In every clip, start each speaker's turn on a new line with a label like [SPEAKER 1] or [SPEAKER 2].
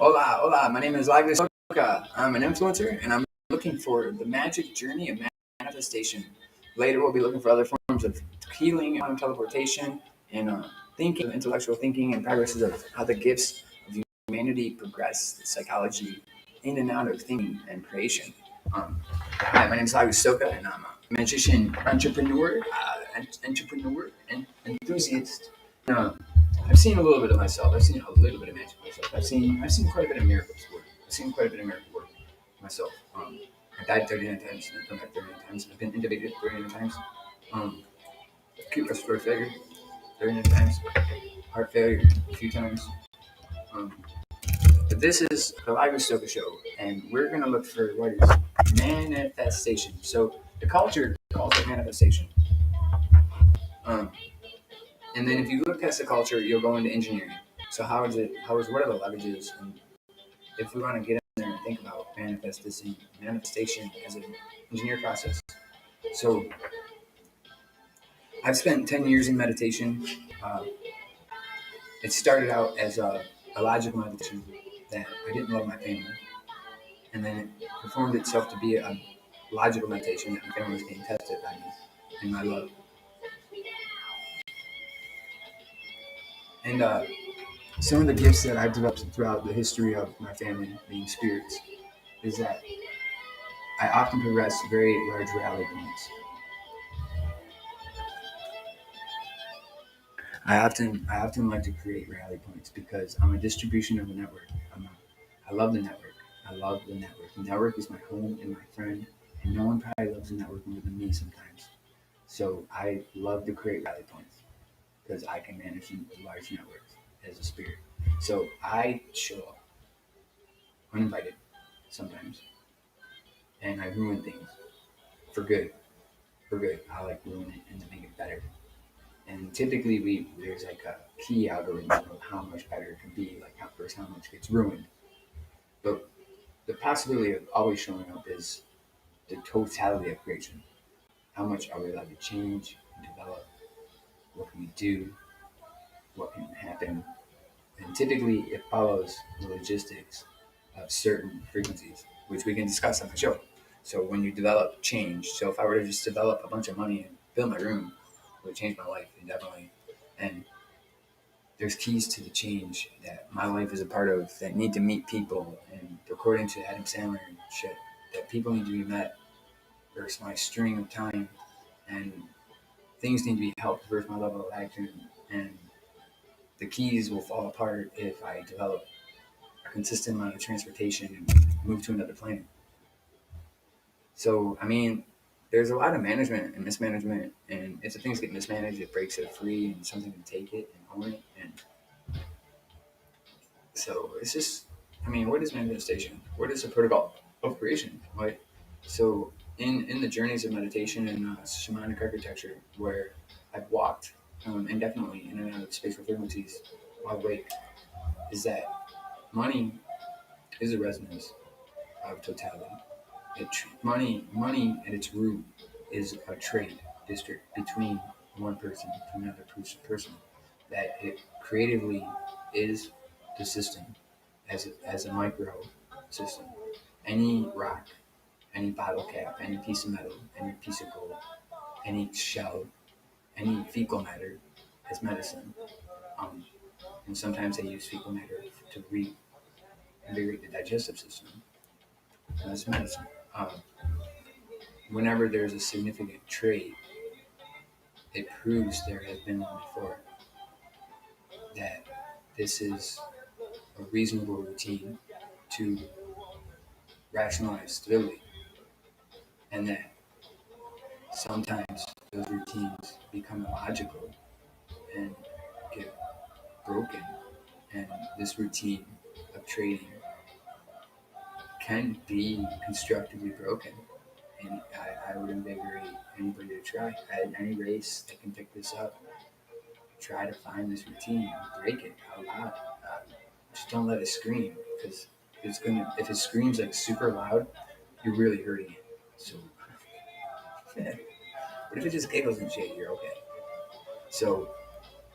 [SPEAKER 1] Hola, hola. My name is Lagos. I'm an influencer, and I'm looking for the magic journey of manifestation. Later, we'll be looking for other forms of healing, quantum teleportation, and thinking, intellectual thinking, and progresses of how the gifts of humanity progress, the psychology in and out of thinking and creation. Hi, my name is Lagos, and I'm a magician, entrepreneur, and enthusiast. Uh, I've seen a little bit of myself. I've seen a little bit of magic myself. I've seen quite a bit of miracles work. I've seen quite a bit of miracle work myself. I died 39 times and I've come back 39 times. I've been intubated 39 times. Um, acute respiratory failure 39 times. Heart failure a few times. Um, but this is the Live Stoka show, and we're gonna look for what is manifestation. So the culture calls it manifestation. Um, and then if you look past the culture, you'll go into engineering. So how is it? What are the leverages? And if we want to get in there and think about manifestation as an engineer process. So I've spent 10 years in meditation. Uh, it started out as a logical meditation that I didn't love my family. And then it performed itself to be a logical meditation that my family was being tested by me and my love. And some of the gifts that I've developed throughout the history of my family being spirits is that I often progress very large rally points. I often like to create rally points because I'm a distribution of the network. I love the network. I love the network. The network is my home and my friend, and no one probably loves the network more than me sometimes. So I love to create rally points because I can manage large networks as a spirit. So I show up uninvited sometimes, and I ruin things for good. For good, I like ruin it and to make it better. And typically, there's like a key algorithm of how much better it can be, like how much gets ruined. But the possibility of always showing up is the totality of creation. How much are we allowed to change, develop? What can we do? What can happen? And typically, it follows the logistics of certain frequencies, which we can discuss on the show. So when you develop change, so if I were to just develop a bunch of money and fill my room, it would change my life indefinitely. And there's keys to the change that my life is a part of that need to meet people. And according to Adam Sandler and shit, that people need to be met versus my string of time. And things need to be helped versus my level of action. And the keys will fall apart if I develop a consistent amount of transportation and move to another planet. So, I mean, there's a lot of management and mismanagement. And if the things get mismanaged, it breaks it free and something to take it and own it. And so it's just, I mean, what is manifestation? What is the protocol of creation? Right? So in the journeys of meditation and shamanic architecture, where I've walked indefinitely in and out of spatial frequencies while awake, is that money is a resonance of totality. Money at its root is a trade district between one person to another person. That it creatively is the system as a micro system. Any rock, any bottle cap, any piece of metal, any piece of gold, any shell, any fecal matter as medicine. Um, and sometimes they use fecal matter to reinvigorate the digestive system as medicine. Um, Whenever there's a significant trade, it proves there has been one before. That this is a reasonable routine to rationalize stability, and that sometimes those routines become illogical and get broken, and this routine of trading can be constructively broken. And I would invigorate anybody to try at any race that can pick this up. Try to find this routine, break it out loud. Just don't let it scream because if it screams like super loud, you're really hurting it. So, but if it just giggles and shit, you're okay. So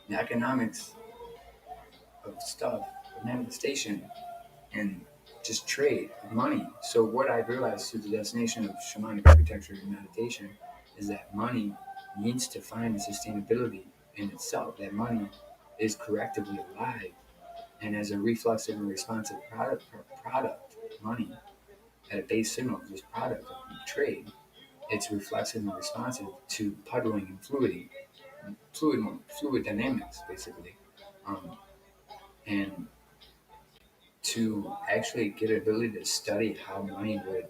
[SPEAKER 1] the economics of stuff, of manifestation, and just trade money. So what I've realized through the destination of shamanic architecture and meditation is that money needs to find a sustainability in itself. That money is correctively alive, and as a reflexive and responsive product, money at a base signal, this product of trade, it's reflexive and responsive to puddling and fluid dynamics, basically, and to actually get an ability to study how money would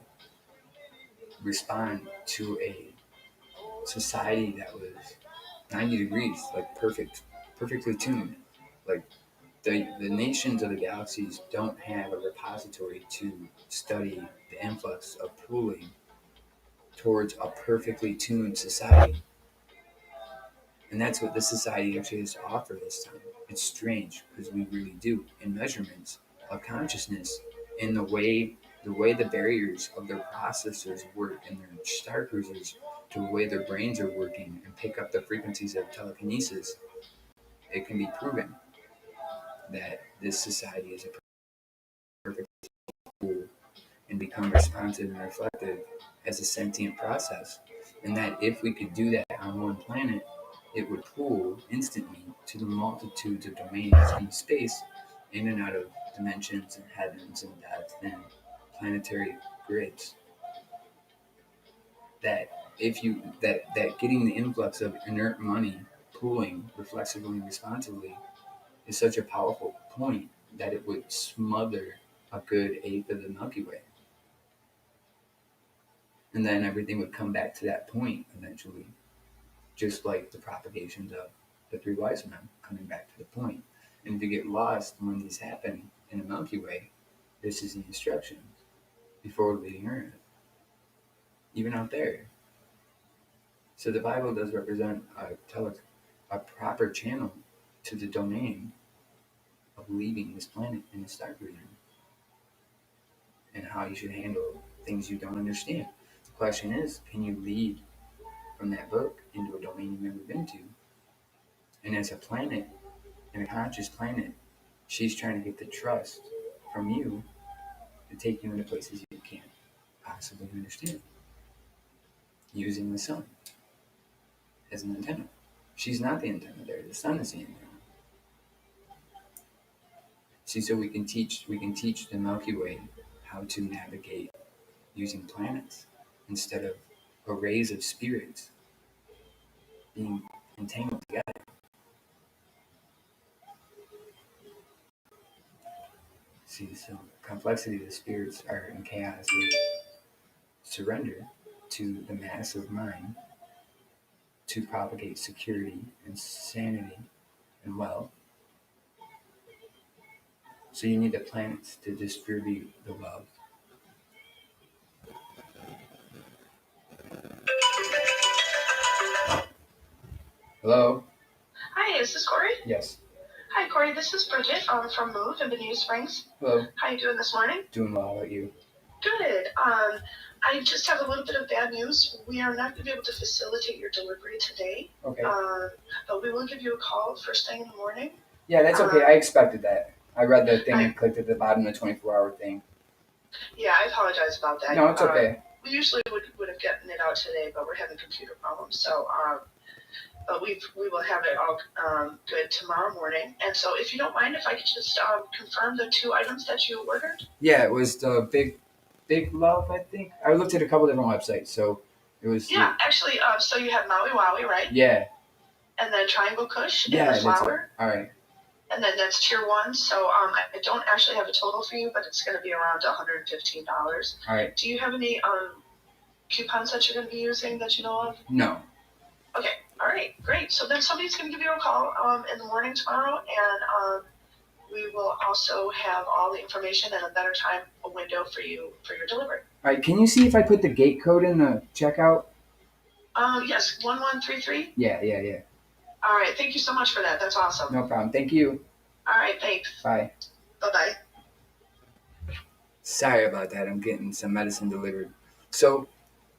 [SPEAKER 1] respond to a society that was 90 degrees, like perfectly tuned. Like the nations of the galaxies don't have a repository to study the influx of pooling towards a perfectly tuned society. And that's what this society actually has to offer this time. It's strange because we really do. In measurements of consciousness, in the way the barriers of their processors work in their star cruisers to the way their brains are working and pick up the frequencies of telekinesis, it can be proven that this society is a perfect tool and become responsive and reflective as a sentient process. And that if we could do that on one planet, it would pool instantly to the multitudes of domains in space, in and out of dimensions and heavens and depth and planetary grids. That if you that getting the influx of inert money pooling reflexively and responsively is such a powerful point that it would smother a good eighth of the Milky Way. And then everything would come back to that point eventually, just like the propagations of the three wise men coming back to the point. And if you get lost when these happen in the Milky Way, this is the instructions before leaving Earth, even out there. So the Bible does represent a proper channel to the domain of leaving this planet in the star cruiser and how you should handle things you don't understand. The question is, can you lead from that book into a domain you've never been to? And as a planet, and a conscious planet, she's trying to get the trust from you to take you into places you can't possibly understand, using the sun as an antenna. She's not the antenna there, the sun is the antenna. See, so we can teach the Milky Way how to navigate using planets instead of arrays of spirits being entangled together. See, so complexity of the spirits are in chaos with surrender to the massive mind to propagate security and sanity and wealth. So you need the planets to distribute the wealth. Hello?
[SPEAKER 2] Hi, is this Corey?
[SPEAKER 1] Yes.
[SPEAKER 2] Hi, Corey. This is Bridget from Move in Benita Springs.
[SPEAKER 1] Hello.
[SPEAKER 2] How you doing this morning?
[SPEAKER 1] Doing well. How about you?
[SPEAKER 2] Good. I just have a little bit of bad news. We are not going to be able to facilitate your delivery today.
[SPEAKER 1] Okay.
[SPEAKER 2] But we will give you a call first thing in the morning.
[SPEAKER 1] Yeah, that's okay. I expected that. I read the thing and clicked at the bottom, the 24-hour thing.
[SPEAKER 2] Yeah, I apologize about that.
[SPEAKER 1] No, it's okay.
[SPEAKER 2] We usually would have gotten it out today, but we're having computer problems. So, but we will have it all good tomorrow morning. And so, if you don't mind, if I could just confirm the 2 items that you ordered.
[SPEAKER 1] Yeah, it was the big love, I think. I looked at a couple different websites, so it was.
[SPEAKER 2] Yeah, actually, so you have Maui Wowie, right?
[SPEAKER 1] Yeah.
[SPEAKER 2] And then Triangle Kush
[SPEAKER 1] Yeah,
[SPEAKER 2] and the
[SPEAKER 1] that's
[SPEAKER 2] flower.
[SPEAKER 1] it. All right.
[SPEAKER 2] And then that's tier 1. So I don't actually have a total for you, but it's going to be around $115.
[SPEAKER 1] All right.
[SPEAKER 2] Do you have any coupons that you're going to be using that you know of?
[SPEAKER 1] No.
[SPEAKER 2] Okay. All right. Great. So then somebody's going to give you a call in the morning tomorrow, and we will also have all the information and a better time window for you for your delivery.
[SPEAKER 1] All right. Can you see if I put the gate code in the checkout?
[SPEAKER 2] Yes. 1133.
[SPEAKER 1] Yeah.
[SPEAKER 2] All right. Thank you so much for that. That's awesome.
[SPEAKER 1] No problem. Thank you.
[SPEAKER 2] All right. Thanks.
[SPEAKER 1] Bye.
[SPEAKER 2] Bye-bye.
[SPEAKER 1] Sorry about that. I'm getting some medicine delivered. So,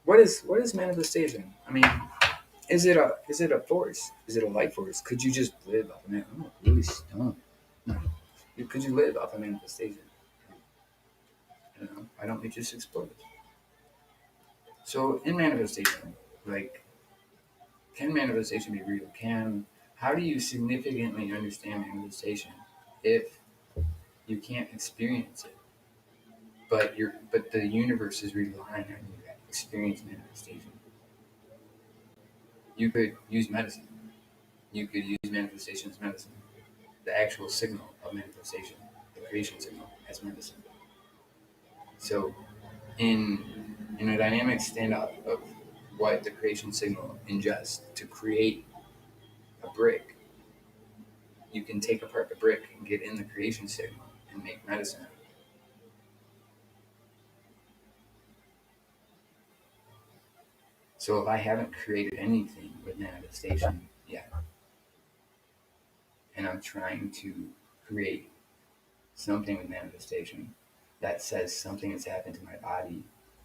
[SPEAKER 1] what is manifestation? I mean, is it a force? Is it a life force? Could you just live off of it? I'm really stoned. No. Could you live off of manifestation? Why don't we just explore this? So in manifestation, like, can manifestation be real? How do you significantly understand manifestation if you can't experience it? But the universe is relying on you to experience manifestation. You could use medicine. You could use manifestation as medicine. The actual signal of manifestation, the creation signal, as medicine. So in a dynamic standoff of what the creation signal ingests to create a brick, you can take apart the brick and get in the creation signal and make medicine out of it. So if I haven't created anything with manifestation yet, and I'm trying to create something with manifestation that says something has happened to my body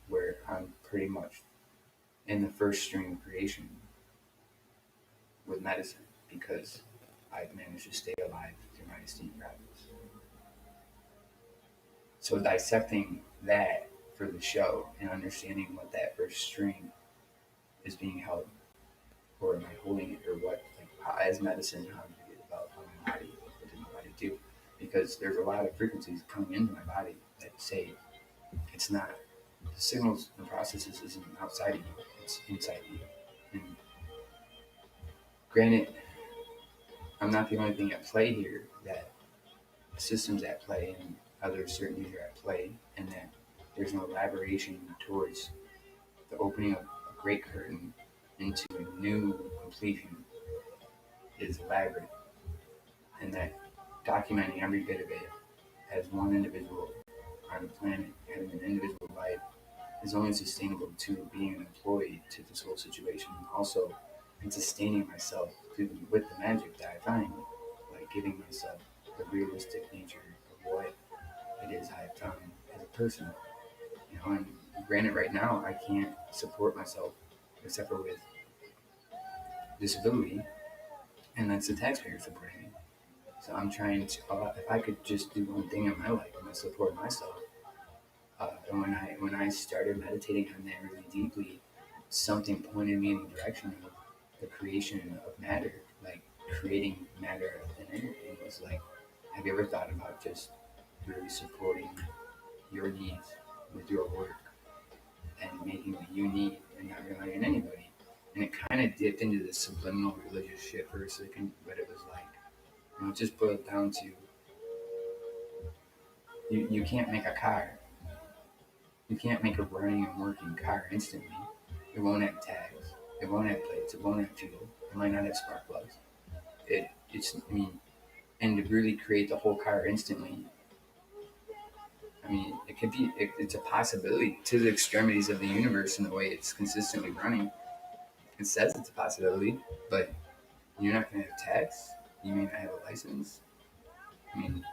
[SPEAKER 1] where I'm pretty much in the first string of creation with medicine because I've managed to stay alive through my esteemed practice. So dissecting that for the show and understanding what that first string is being held, or am I holding it, or what, like, as medicine, how did it develop on my body? What did my body do? Because there's a lot of frequencies coming into my body that say it's not, the signals and processes isn't outside of you, it's inside you. And granted, I'm not the only thing at play here, that systems at play and other certainties are at play, and that there's an elaboration towards the opening of a great curtain into a new completion is elaborate, and that documenting every bit of it as one individual on the planet having an individual life is only sustainable to being an employee to this whole situation. Also, in sustaining myself with the magic that I find, like giving myself the realistic nature of what it is I've done as a person. And granted, right now I can't support myself except for with disability, and that's the taxpayer supporting me. So I'm trying to, if I could just do one thing in my life, and support myself. And when I started meditating on that really deeply, something pointed me in the direction of the creation of matter, like creating matter out of thin air. And it was like, have you ever thought about just really supporting your needs with your work and making what you need and not relying on anybody? And it kind of dipped into this subliminal religious shit for a second, but it was like, it just boiled down to you can't make a car. You can't make a running and working car instantly. It won't have tags. It won't have plates. It won't have fuel. It might not have spark plugs. I mean, and to really create the whole car instantly, I mean, it's a possibility to the extremities of the universe in the way it's consistently running. It says it's a possibility, but you're not going to have tags. You may not have a license. I mean,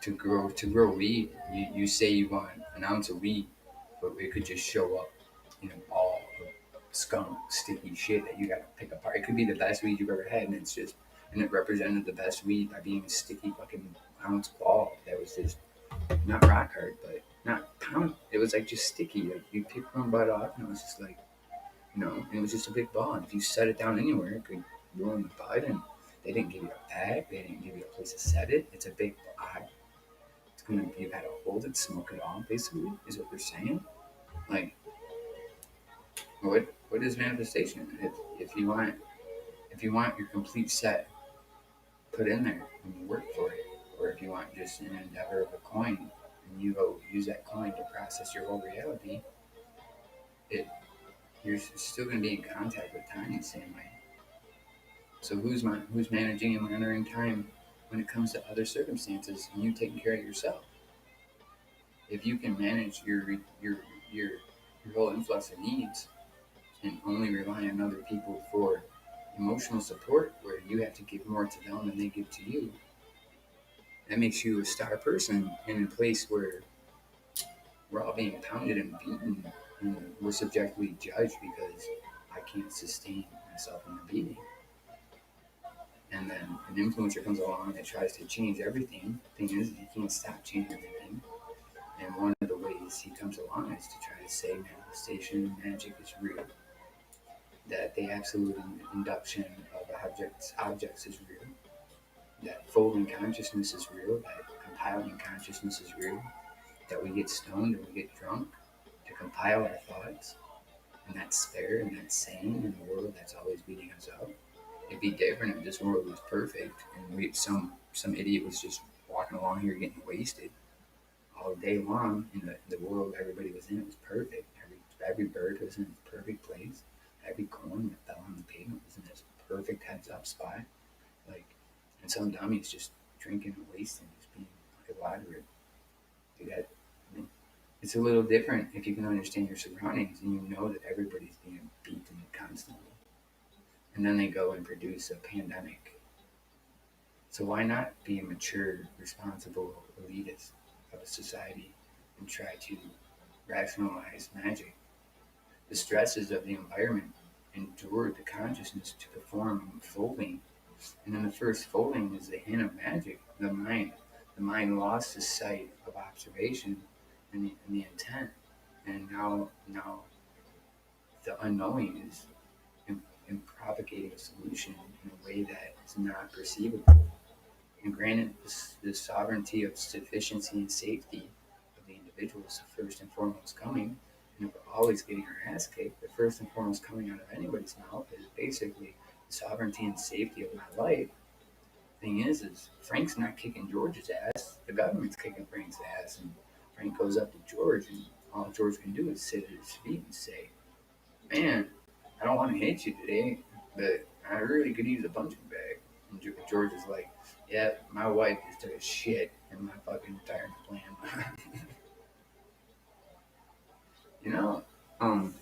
[SPEAKER 1] to grow weed, you say you want an ounce of weed, but it could just show up in a ball of skunk, sticky shit that you gotta pick apart. It could be the best weed you've ever had, and it represented the best weed by being a sticky fucking ounce ball that was just not rock hard, but not pound. It was like just sticky. Like you pick one bud off, and it was just like, it was just a big ball. And if you set it down anywhere, it could ruin the bud. And they didn't give you a bag. They didn't give you a place to set it. It's a big bud. It's gonna, you gotta hold it, smoke it off. Basically, is what they're saying. Like, what is manifestation? If you want your complete set put in there and you work for it, or if you want just an endeavor of a coin and you go use that coin to process your whole reality, it you're still going to be in contact with time the same way. So who's managing and monitoring time when it comes to other circumstances and you taking care of yourself? If you can manage your whole influx of needs and only rely on other people for emotional support, where you have to give more to them than they give to you, that makes you a star person in a place where we're all being pounded and beaten, and we're subjectively judged because I can't sustain myself in the beating. And then an influencer comes along that tries to change everything. The thing is, you can't stop changing everything. And one of the he comes along is to try to say manifestation and magic is real, that the absolute induction of objects is real, that folding consciousness is real, that compiling consciousness is real, that we get stoned and we get drunk to compile our thoughts, and that's fair and that's sane in a world that's always beating us up. It'd be different if this world was perfect and we some idiot was just walking along here getting wasted all day long, and the world everybody was in it was perfect. Every bird was in its perfect place. Every corn that fell on the pavement was in its perfect heads up spot. Like, and some dummies just drinking and wasting, just being elaborate. Dude, I mean, it's a little different if you can understand your surroundings and you know that everybody's being beaten constantly. And then they go and produce a pandemic. So why not be a mature, responsible elitist of a society and try to rationalize magic? The stresses of the environment endured the consciousness to perform folding. And then the first folding is the hint of magic, the mind. The mind lost the sight of observation and the intent. And now the unknowing is in propagating a solution in a way that is not perceivable. And granted, the sovereignty of sufficiency and safety of the individual is the first and foremost coming. And if we're always getting our ass kicked, the first and foremost coming out of anybody's mouth is basically the sovereignty and safety of my life. Thing is Frank's not kicking George's ass. The government's kicking Frank's ass, and Frank goes up to George, and all George can do is sit at his feet and say, "Man, I don't want to hit you today, but I really could use a punching bag." And George is like, "Yeah, my wife just took a shit in my fucking retirement plan." you know, um,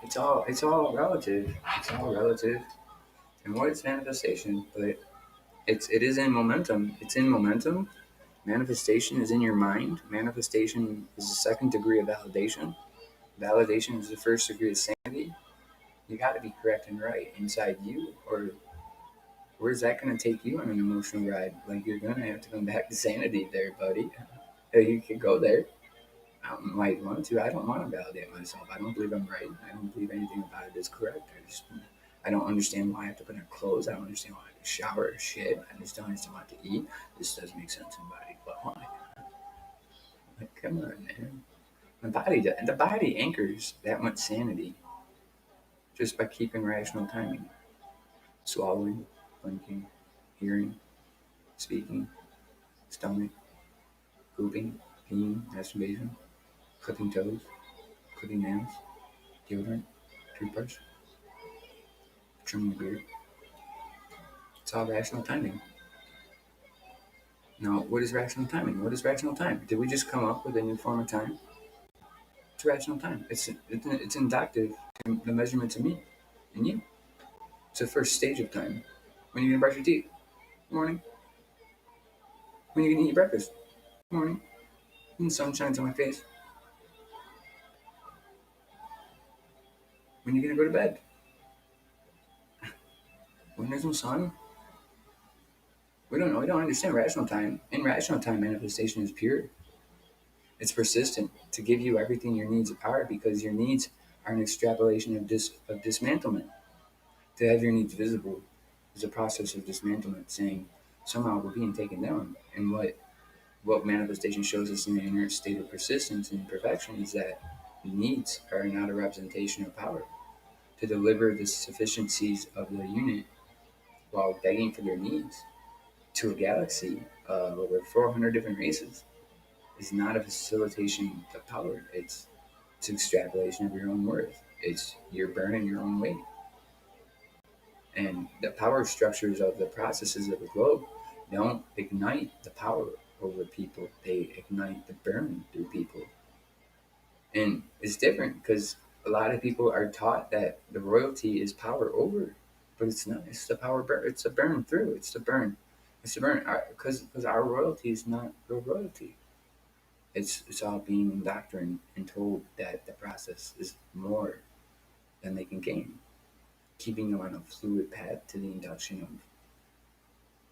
[SPEAKER 1] it's all relative. It's all relative. And what is manifestation? But it is in momentum. It's in momentum. Manifestation is in your mind. Manifestation is the second degree of validation. Validation is the first degree of sanity. You got to be correct and right inside you, or where's that going to take you on an emotional ride? Like, you're going to have to come back to sanity there, buddy. You can go there. I might want to. I don't want to validate myself. I don't believe I'm right. I don't believe anything about it is correct. I don't understand why I have to put on clothes. I don't understand why I have to shower or shit. I just don't understand what to eat. This doesn't make sense in body, but why? Like, come on, man. The body anchors that much sanity just by keeping rational timing, swallowing, blinking, hearing, speaking, stomach, pooping, peeing, masturbation, clipping toes, clipping nails, deodorant, toothbrush, trimming your beard. It's all rational timing. Now, what is rational timing? What is rational time? Did we just come up with a new form of time? It's rational time. It's inductive to the measurement to me and you. It's the first stage of time. When are you gonna brush your teeth? Morning. When are you gonna eat breakfast? Morning. When the sun shines on my face. When are you gonna go to bed? When there's no sun? We don't know. We don't understand rational time. In rational time, manifestation is pure. It's persistent to give you everything your needs are, because your needs are an extrapolation of dismantlement. To have your needs visible is a process of dismantlement, saying somehow we're being taken down. And what manifestation shows us in the inherent state of persistence and imperfection is that needs are not a representation of power. To deliver the sufficiencies of the unit while begging for their needs to a galaxy of over 400 different races is not a facilitation of power. It's extrapolation of your own worth. It's you're burning your own weight. And the power structures of the processes of the globe don't ignite the power over people. They ignite the burn through people. And it's different because a lot of people are taught that the royalty is power over, but it's not. It's the power burn. It's the burn through. It's the burn. It's the burn. Because our royalty is not real royalty. It's all being indoctrined and told that the process is more than they can gain, keeping them on a fluid path to the induction of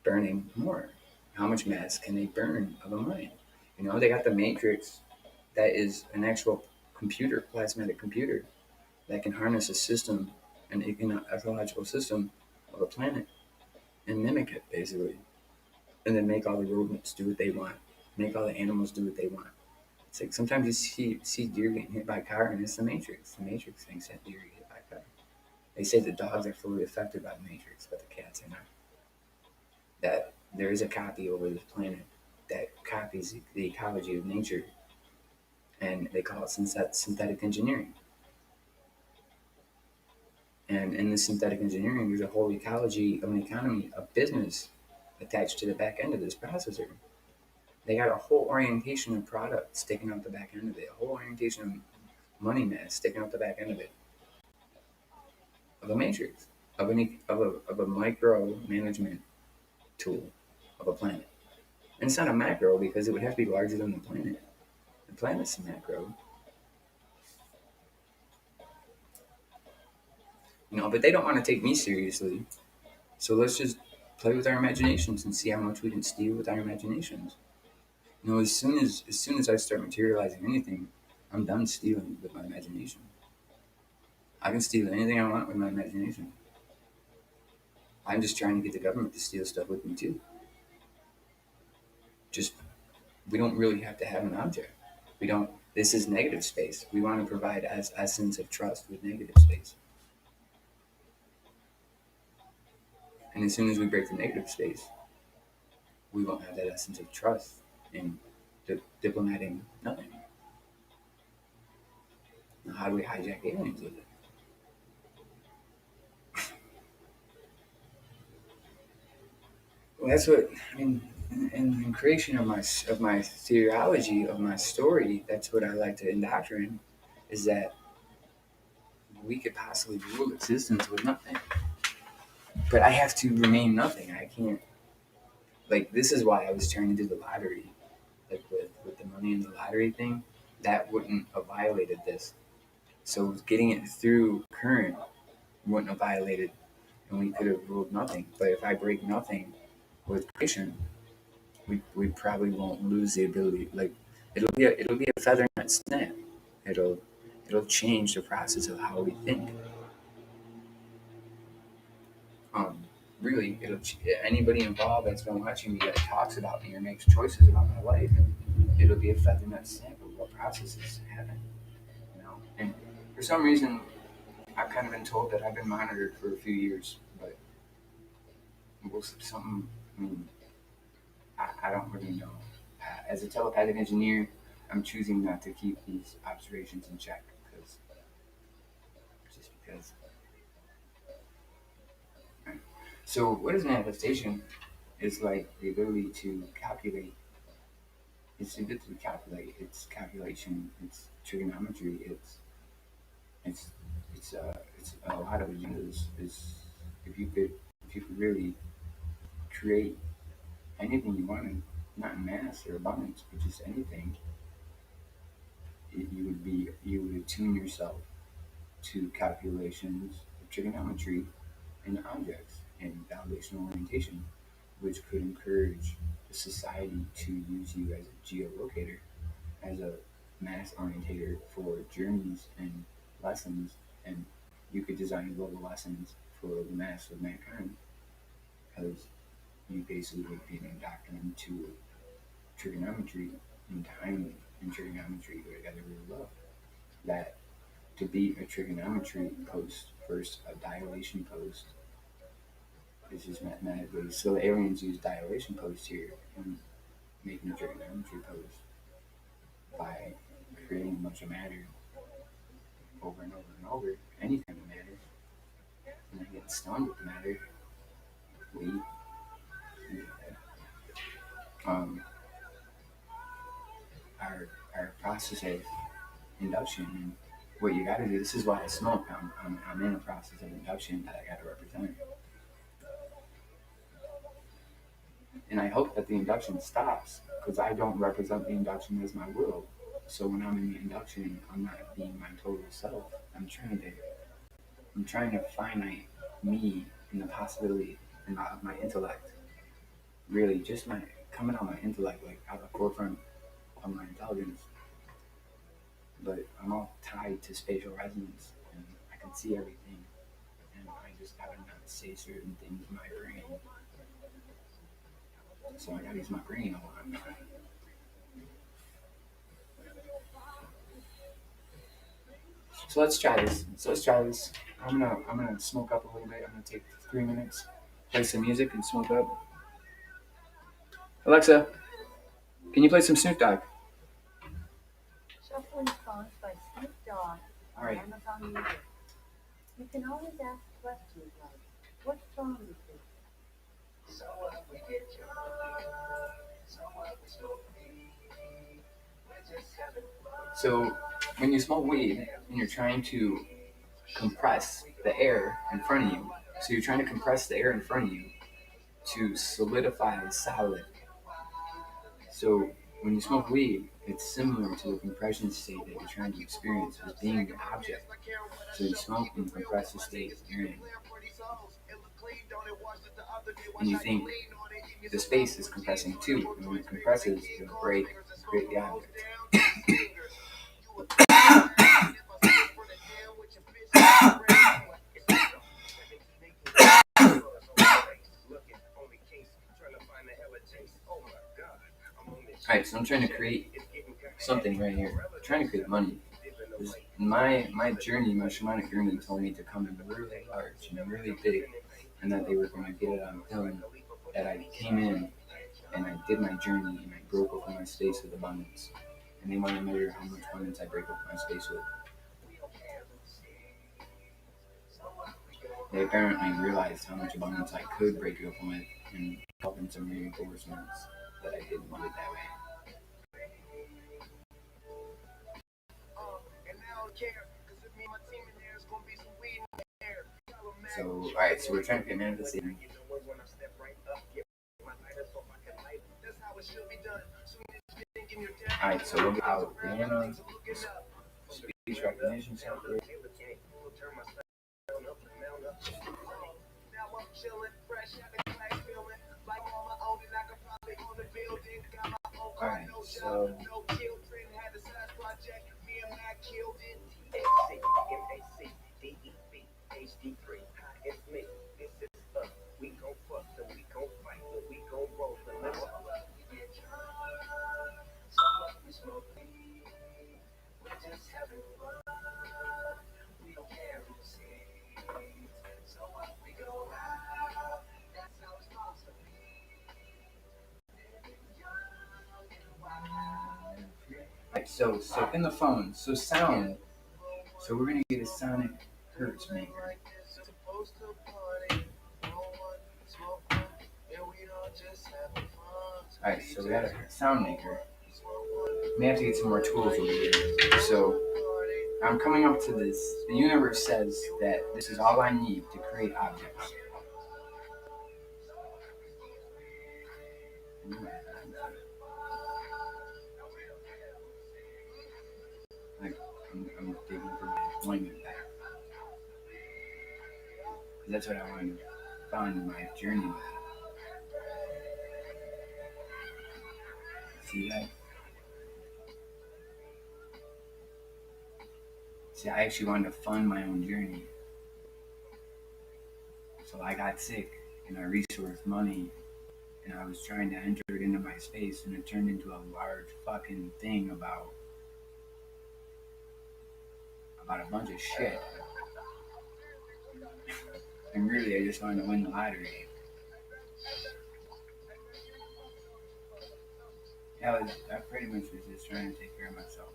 [SPEAKER 1] burning more. How much mass can they burn of a mind? They got the Matrix, that is an actual computer, plasmatic computer, that can harness a system, an ecological system of a planet, and mimic it basically, and then make all the rodents do what they want, make all the animals do what they want. It's like sometimes you see deer getting hit by a car, and it's the Matrix. The Matrix thinks that deer get hit by a car. They say the dogs are fully affected by the Matrix, but the cats are not. That there is a copy over this planet that copies the ecology of nature, and they call it synthetic engineering. And in this synthetic engineering, there's a whole ecology of an economy, of business attached to the back end of this processor. They got a whole orientation of product sticking out the back end of it, a whole orientation of money mass sticking out the back end of a matrix, of a micro management tool of a planet. And it's not a macro because it would have to be larger than the planet. The planet's a macro, but they don't want to take me seriously. So let's just play with our imaginations and see how much we can steal with our imaginations. As soon as I start materializing anything, I'm done stealing with my imagination. I can steal anything I want with my imagination. I'm just trying to get the government to steal stuff with me too. Just we don't really have to have an object. We don't. This is negative space. We want to provide as essence of trust with negative space. And as soon as we break the negative space, we won't have that essence of trust in diplomating nothing. Now, how do we hijack aliens with it? Well, that's what I mean. In creation of my theology of my story, that's what I like to indoctrinate. Is that we could possibly rule existence with nothing, but I have to remain nothing. I can't. Like this is why I was trying to do the lottery, like with the money in the lottery thing. That wouldn't have violated this. So getting it through current wouldn't have violated, and we could have ruled nothing. But if I break nothing with creation, we probably won't lose the ability. Like it'll be a feather in that snap. It'll it'll change the process of how we think. Um, really, anybody involved that's been watching me that talks about me or makes choices about my life, and it'll be a feather in that snap of what processes happen. And for some reason, I've kind of been told that I've been monitored for a few years, but something. I mean, I don't really know. As a telepathic engineer, I'm choosing not to keep these observations in check because just because. Right? So, what is manifestation? It's like the ability to calculate. It's the ability to calculate. It's calculation. It's trigonometry. It's it's a lot of agendas. Is if you could if you could really create anything you wanted, not in mass or abundance, but just anything, you would attune yourself to calculations of trigonometry and objects and foundational orientation, which could encourage the society to use you as a geolocator, as a mass orientator for journeys and lessons, and you could design global lessons for the mass of mankind, because you basically would be indoctrinated to trigonometry and time and trigonometry go together really well. That to beat a trigonometry post versus a dilation post is just mathematically. So the aliens use dilation post here and making a trigonometry post by creating a bunch of matter over and over and over, any kind of matter, and then getting stunned with the matter. We, um, our process of induction and what you got to do. This is why I smoke. I'm in a process of induction that I got to represent, and I hope that the induction stops because I don't represent the induction as my will. So when I'm in the induction, I'm not being my total self. I'm trying to finite me in the possibility of my intellect. Really, just my coming on my intellect, like out the forefront, of my intelligence, but I'm all tied to spatial resonance, and I can see everything, and I just gotta not say certain things in my brain. So I gotta use my brain a lot. So let's try this. I'm gonna smoke up a little bit. I'm gonna take 3 minutes, play some music, and smoke up. Alexa, can you play some Snoop Dogg?
[SPEAKER 3] Shuffling songs by Snoop Dogg
[SPEAKER 1] All
[SPEAKER 3] on
[SPEAKER 1] right.
[SPEAKER 3] Amazon Music. You can always ask questions like, what song is this?
[SPEAKER 1] So when you smoke weed and you're trying to compress the air in front of you, so you're trying to compress the air in front of you to solidify a solid. So when you smoke weed, it's similar to the compression state that you're trying to experience as being the object. So you smoke and you compress the state you're in. And you think the space is compressing too. And when it compresses, it'll create the object. Alright, so I'm trying to create something right here. I'm trying to create money. My journey, my shamanic journey told me to come in really large and really big, and that they were going to get it on film. That I came in and I did my journey and I broke open my space with abundance. And they want to measure how much abundance I break open my space with. They apparently realized how much abundance I could break it open with and helping some reinforcements that I didn't want it that way. So, alright, so we're trying to get manifesting. Alright, so we'll get out Rihanna, speech recognition software. Alright, so so in the phone, so sound. So we're gonna get a sonic hertz maker. Alright, so we got a sound maker. We have to get some more tools over here. So I'm coming up to this. The universe says that this is all I need to create objects. Like, I'm digging for my employment back. That's what I want to find my journey with. See that? See, I actually wanted to fund my own journey. So I got sick and I resourced money and I was trying to enter it into my space and it turned into a large fucking thing about a bunch of shit. And really, I just wanted to win the lottery. I pretty much was just trying to take care of myself.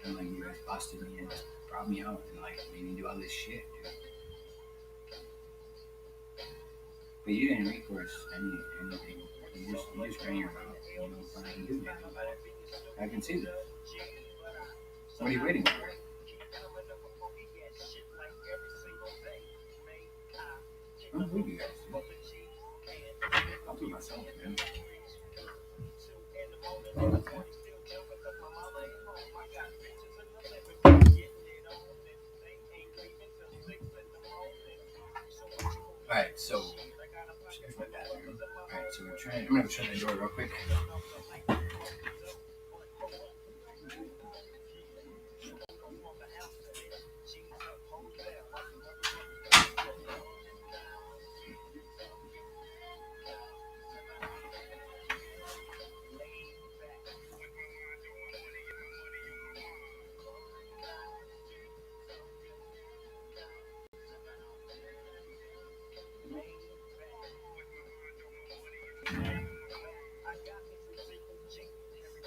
[SPEAKER 1] And like, you guys busted me and just brought me out and like made me do all this shit, dude. But you didn't recourse anything. You just ran your mouth. You know, I can do nothing about it. I can see this. What are you waiting for? I don't believe you guys. I'll do myself, man. Alright, so here's my bathroom. Alright, so I'm gonna shut the door real quick.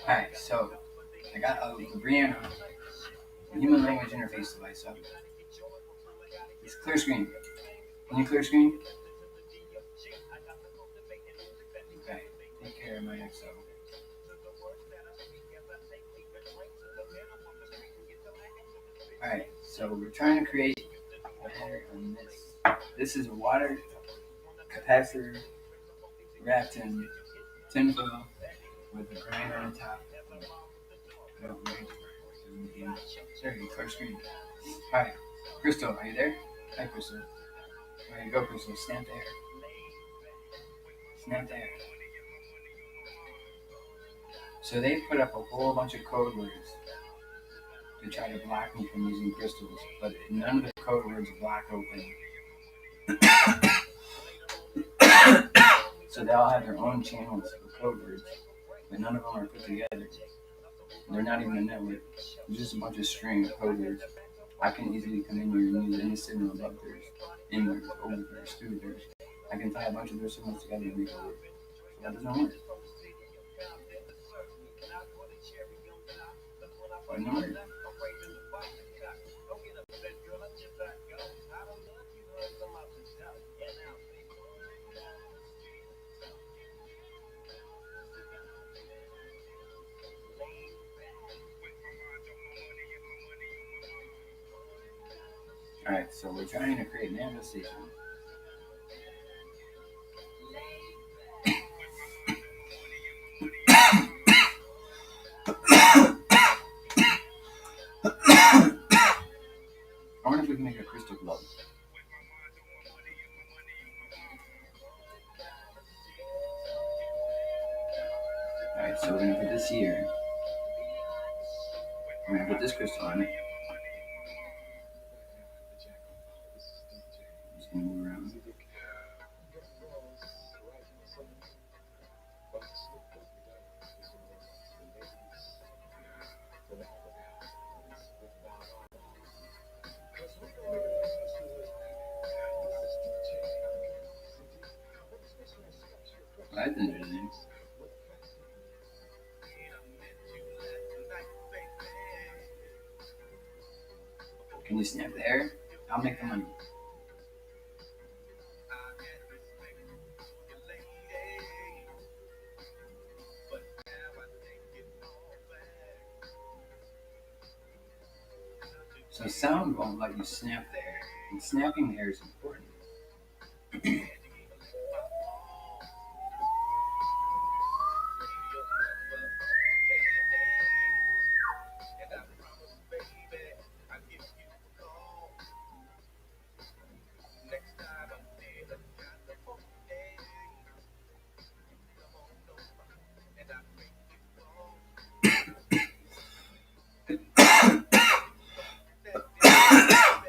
[SPEAKER 1] Alright, so I got a Brianna, a human language interface device up. It's clear screen. Can you clear screen? Okay, take care of my XO. Alright, so we're trying to create a header on this. This is a water capacitor wrapped in tinfoil with a grinder on top. Oh, right. There you go, clear screen. Alright, Crystal, are you there? Hi, Crystal. There you go, Crystal. Snap there. Snap there. So they put up a whole bunch of code words to try to block me from using crystals, but none of the code words block open. So they all have their own channels of code words, but none of them are put together. They're not even a network. It's just a bunch of string of code words. I can easily come in here and use any signal above theirs, in theirs, over theirs, through theirs. I can tie a bunch of their signals together and make it work. So that doesn't work. Wouldn't work. Alright, so we're trying to create an ammo station. I wonder if we can make a crystal glove. Alright, so we're gonna put this here. We're gonna put this crystal on it. Just gonna move around. That's interesting. Can you snap the air? I'll make the money. So sound won't let you snap the air, and snapping the air is important.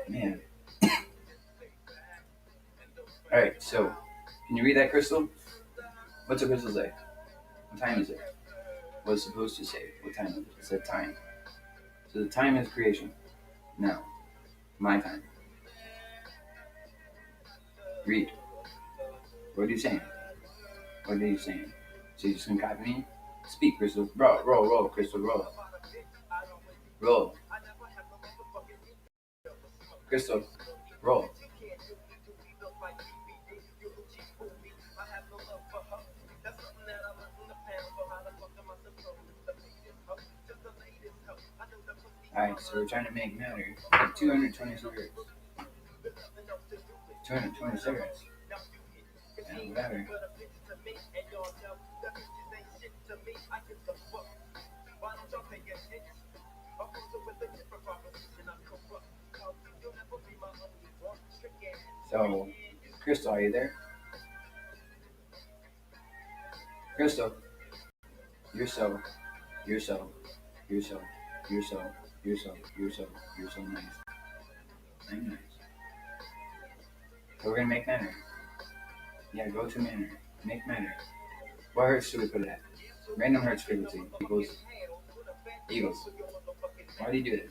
[SPEAKER 1] Man. Alright, so can you read that crystal? What's the crystal say? What time is it? What's it supposed to say? What time is it? It said time. So the time is creation. Now, my time. Read. What are you saying? What are you saying? So you just gonna copy me? Speak, Crystal. Bro, roll, Crystal, roll. Roll. Crystal, roll. Alright, so we're trying to make matter at 222 hertz. 226 hertz. Yeah, whatever. So, Crystal, are you there? Crystal, you're so nice. I'm nice. So we're gonna make matter. Yeah, go to matter. Make matter. What hertz should we put it at? Random hertz frequency equals. Why do you do this?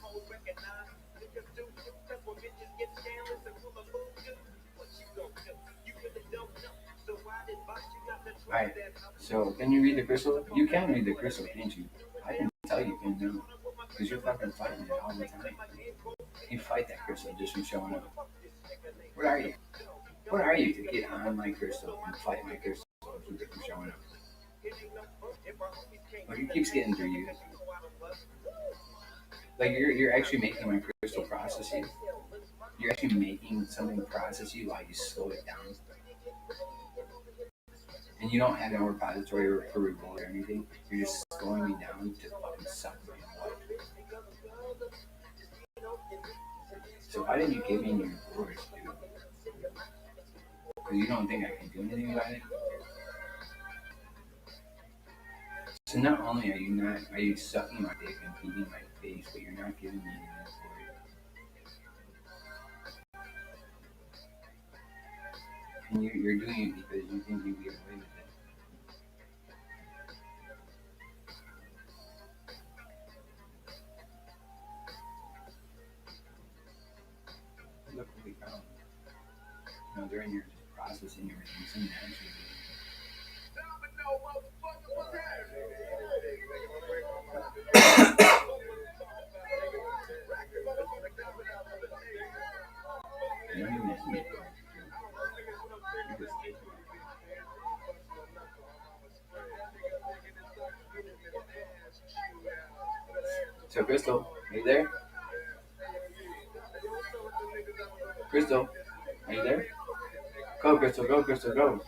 [SPEAKER 1] Alright, so can you read the crystal? You can read the crystal, can't you? I can tell you can know. Because you're fucking fighting it all the time. You fight that crystal just from showing up. What are you? What are you to get on my crystal and fight my crystal just from showing up? Like it keeps getting through you. Like you're actually making my crystal process you. You're actually making something process you while you slow it down. And you don't have no repository or for reward or anything. You're just slowing me down to fucking suck my blood. So why didn't you give me your rewards, dude? Because you don't think I can do anything about it? So not only are you sucking my dick and beating my face, but you're not giving me anything for it. And you're doing it because you think you get away with it. Look what we found. You know, they're in here just processing everything. Some naturally. You don't even see it. So Crystal, are you there? Crystal, are you there? Go Crystal, go Crystal, go.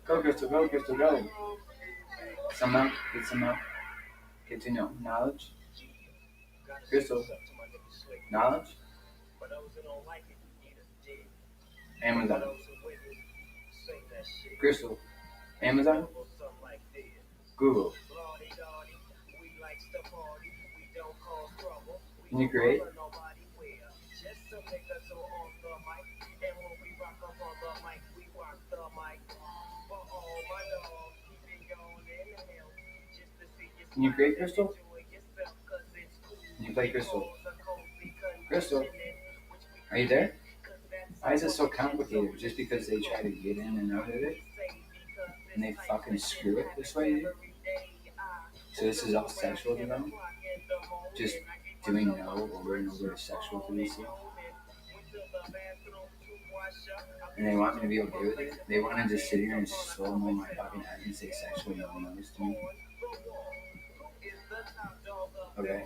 [SPEAKER 1] Go Crystal, go Crystal, go. Some milk, get some milk. Get to know. Knowledge. Crystal. Knowledge. Amazon. Crystal. Amazon. Google. Can you create? Can you create Crystal? Can you play Crystal? Crystal, are you there? Why is it so complicated? Just because they try to get in and out of it? And they fucking screw it this way, dude? So this is all sexual to them? Just doing no over and over is sexual to these things? And they want me to be okay with it? They want to just sit here and slow-mo my fucking head and say sexual no-nos to me? Okay.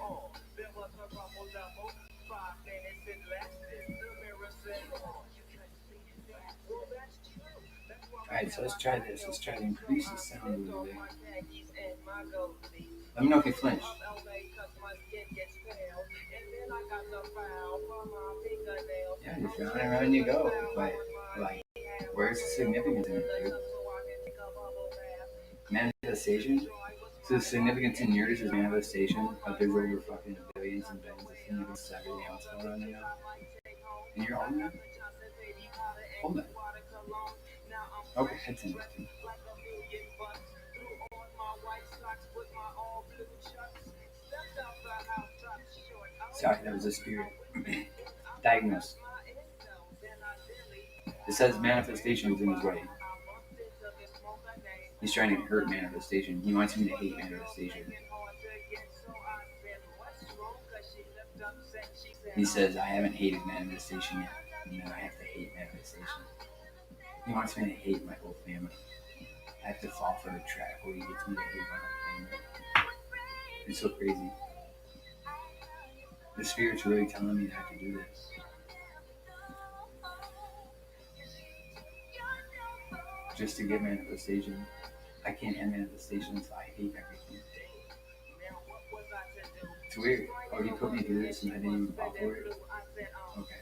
[SPEAKER 1] Alright, so let's try this. Let's try to increase the sound a little bit. Let me know if you flinch. Yeah, just round and round you go. But, like, where's the significance in it, dude? Manifestation? So the significance in yours is manifestation, but there's over fucking billions and billions of significance to everything else going on, you know? And you're holding it? Hold it. Okay, head's in it, too. Sorry, that was a spirit. Diagnose. It says manifestation is in his way. He's trying to hurt manifestation. He wants me to hate manifestation. He says, I haven't hated manifestation yet, and then I have to hate manifestation. He wants me to hate my whole family. I have to fall for a trap where he gets me to hate my whole family. It's so crazy. The spirit's really telling me not to do this. Just to get manifestation. I can't have manifestation, so I hate everything. It's weird. Oh, he put me through this and I didn't even fall for it? Okay.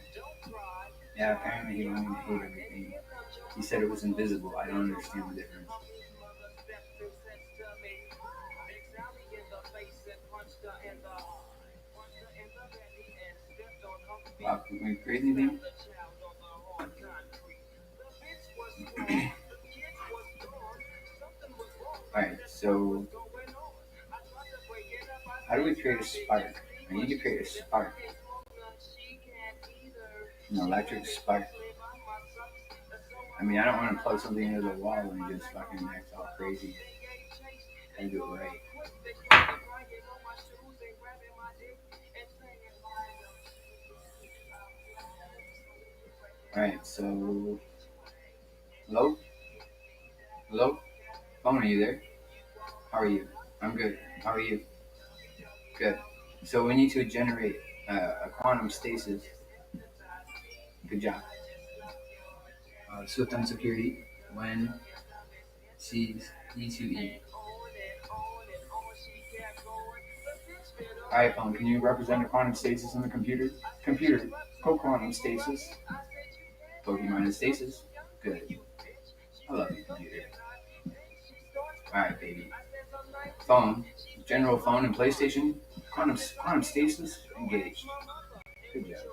[SPEAKER 1] Yeah, apparently he wanted me to hate everything. He said it was invisible. I don't understand the difference. Wow, can we create anything? Alright, so how do we create a spark? I need to create a spark. An electric spark. I mean, I don't want to plug something into the wall and just fucking act all crazy. Gotta do it right. Alright, so hello? Hello? Phone, are you there? How are you? I'm good. How are you? Good. So we need to generate a quantum stasis. Good job. Swift on security when sees E2E. Alright, phone, can you represent a quantum stasis in the computer? Computer, co-quantum stasis. Pokemon stasis. Good. I love you, computer. Alright, baby. Phone, general phone and PlayStation. Quantum stasis engaged. Good job.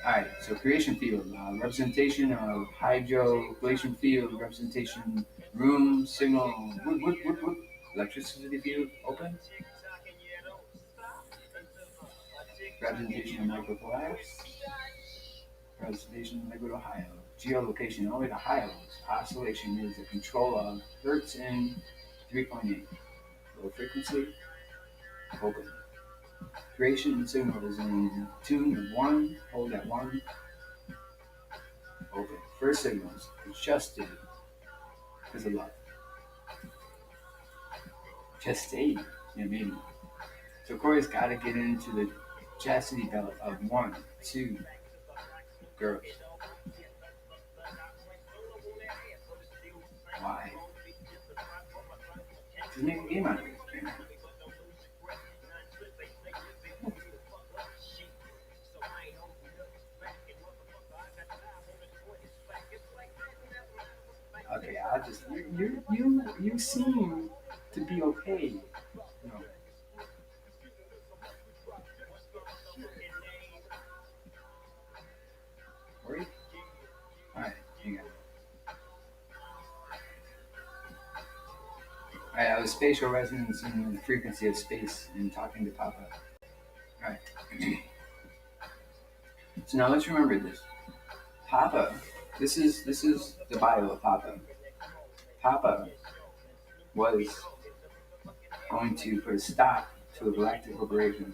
[SPEAKER 1] Alright, so creation field, representation of hydro, glacial field, representation, room, signal, whoop. Electricity field, open. Representation of microclass, representation of liquid Ohio. Geolocation, only the Ohio. Oscillation is the control of Hertz in 3.8. Low frequency, open. Creation and signal is in tune of 1, hold at 1, open. First signals, adjusted because of love. Chastity, yeah, maybe. So Corey's got to get into the chastity belt of 1, 2 girls. Why? Just make a game out of it. Okay, I just you seem to be okay. No. Worry? Alright, hang on. Alright, I was spatial resonance in the frequency of space and talking to Papa. Alright. So now let's remember this. Papa, this is the bio of Papa. Papa was going to put a stop to a galactic corporation,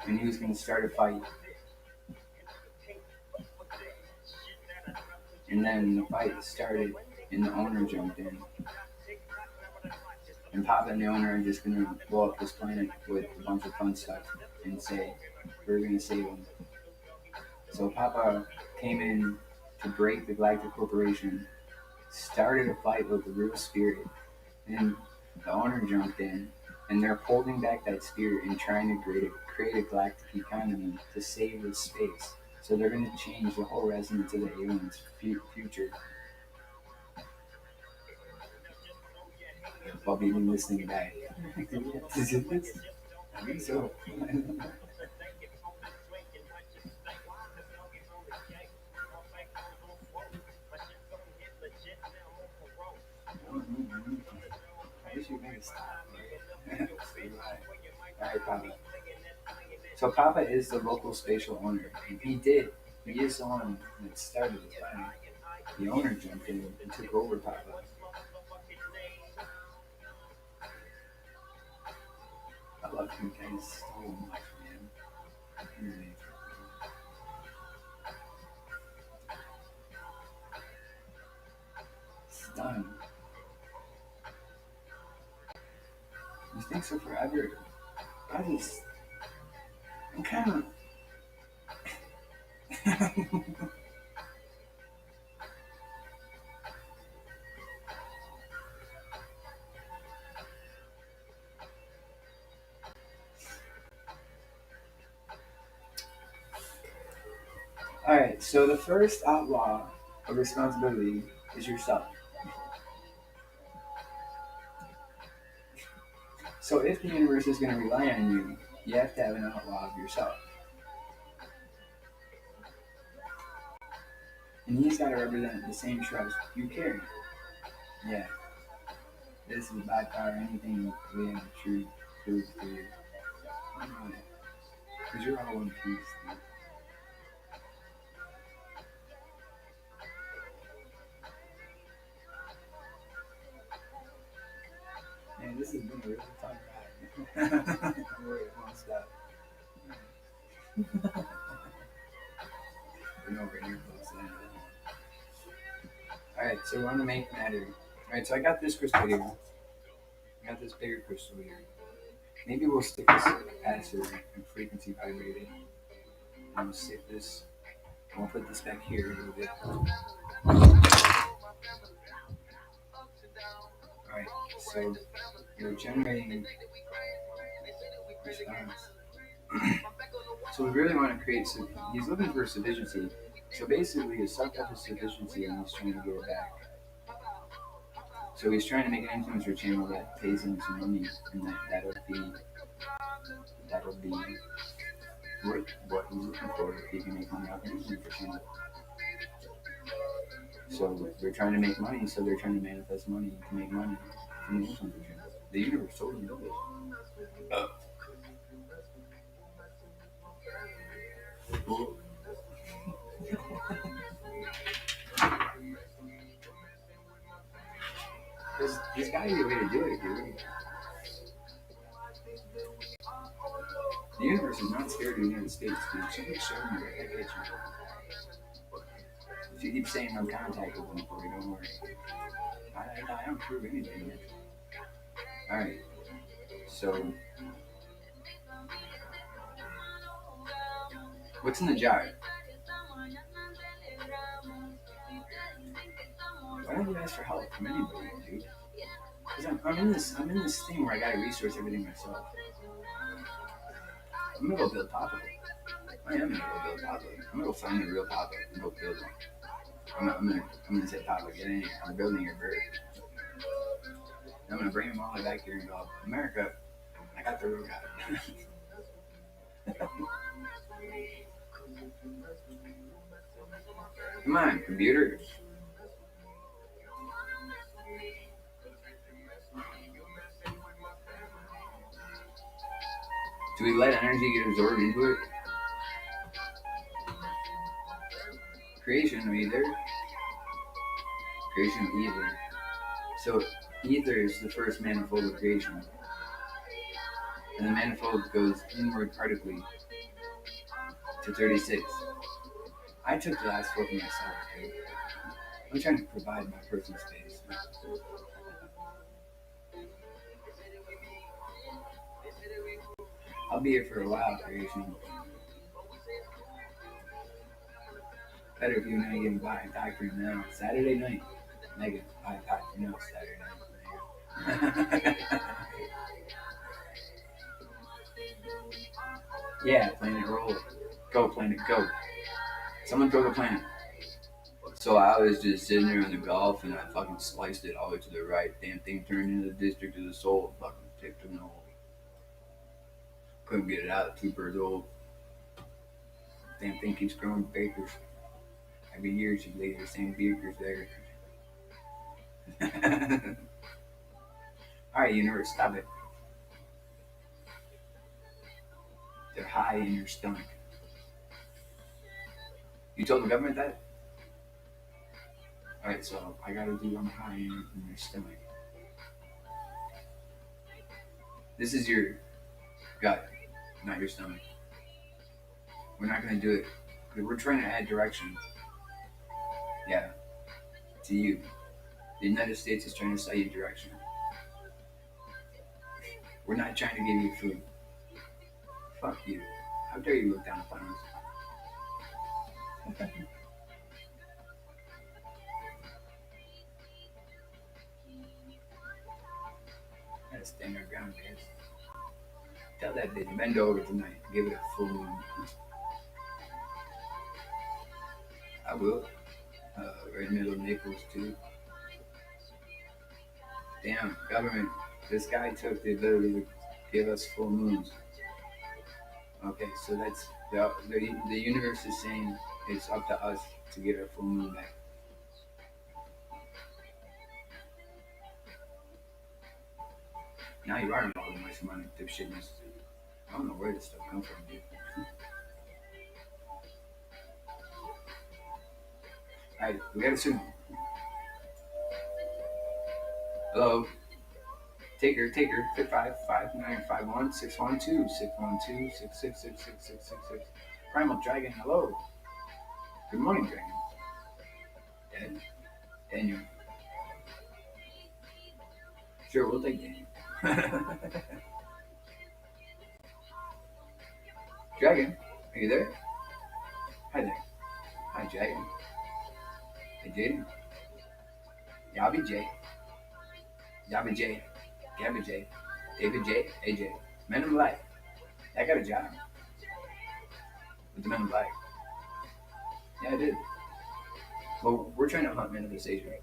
[SPEAKER 1] and he was going to start a fight. And then the fight started, and the owner jumped in. And Papa and the owner are just going to blow up this planet with a bunch of fun stuff and say, we're going to save them. So Papa came in to break the Galactic Corporation, started a fight with the real spirit, and the owner jumped in, and they're holding back that spirit and trying to create a galactic economy to save the space. So they're going to change the whole resonance of the aliens' future. Bobby, you've been listening back. Is it this? I think so. I wish you made a stop. Alright, Papa. So Papa is the local spatial owner, and he is the one that started this planet. The owner jumped in and took over Papa. I love you guys so much, man. Really. It's done. These things are forever. I'm kind of. Alright, so the first outlaw of responsibility is yourself. So if the universe is going to rely on you, you have to have an outlaw of yourself. And he's got to represent the same trust you carry. Yeah. This is by far anything we have true proof for you. Because you're all one piece. Dude. where's the timer at? Don't worry, it won't stop. Bring over here, folks. Alright, so we're on the make matter. Alright, so I got this crystal here. I got this bigger crystal here. Maybe we'll stick this capacitor and frequency vibrating. And we'll stick this, and we'll put this back here a little bit. Alright, so we're generating response. So we really want to create, he's looking for sufficiency. So basically, his sucked up his sufficiency and he's trying to get it back. So he's trying to make an influencer channel that pays him some money, and that'll be worth what he's looking for if he can make money off an influencer channel. So they're trying to make money, so they're trying to manifest money to make money from the influencer channel. The universe totally knows this. Cool. There's gotta be a way to do it, dude. The universe is not scared of the United States, dude. She keeps showing me where I get you. She keeps saying I'm contacted them for you, don't worry. I don't prove anything yet. Alright, so what's in the jar? Why don't you ask for help from anybody, dude? Because I'm in this thing where I gotta resource everything myself. I'm gonna go build Papa. I am gonna go build Papa. I'm gonna go find the real Papa and go build one. I'm gonna say, Papa, get in here. I'm building your bird. I'm gonna bring him all the way back here and go, America, I got the real guy. Come on, computer. Do we let energy get absorbed into it? Creation of ether. Creation of ether. So ether is the first manifold of creation. And the manifold goes inward partically to 36. I took the last 4 for myself, dude. I'm trying to provide my personal space. I'll be here for a while, creation. Better if you and I get by and die for now. Saturday night. Megan, I die for now. Saturday night. Yeah, planet roll. Go, planet, go. Someone throw the planet. So I was just sitting there in the Gulf and I fucking sliced it all the way to the right. Damn thing turned into the district of the soul. Fucking tipped in the hole. Couldn't get it out. 2 birds old. Damn thing keeps growing bakers. Every year she lays the same bakers there. Alright, universe, stop it. They're high in your stomach. You told the government that? Alright, so I gotta do I'm high in your stomach. This is your gut, not your stomach. We're not gonna do it. We're trying to add direction. Yeah. To you. The United States is trying to sell you direction. We're not trying to give you food. Fuck you. How dare you look down upon us? Gotta stand our ground, guys. Tell that bitch, bend over tonight. Give it a full moon. I will. Right in the middle of Naples, too. Damn, government. This guy took the ability to give us full moons. Okay, so that's the universe is saying it's up to us to get our full moon back. Now you are involved in my shamanic dipshitness. I don't know where this stuff comes from, dude. Alright, we got a signal. Hello? Take her. 55595161261266666666. Primal Dragon, hello. Good morning, Dragon. Ed, Daniel. Sure, we'll take Daniel. Dragon, are you there? Hi there. Hi, Dragon. Hey, Jaden. Yabby J. Yabby J. Gabby J. David J. AJ. Men in Black. I got a job with the Men in Black. Yeah, I did. Well, we're trying to hunt men of this age, right?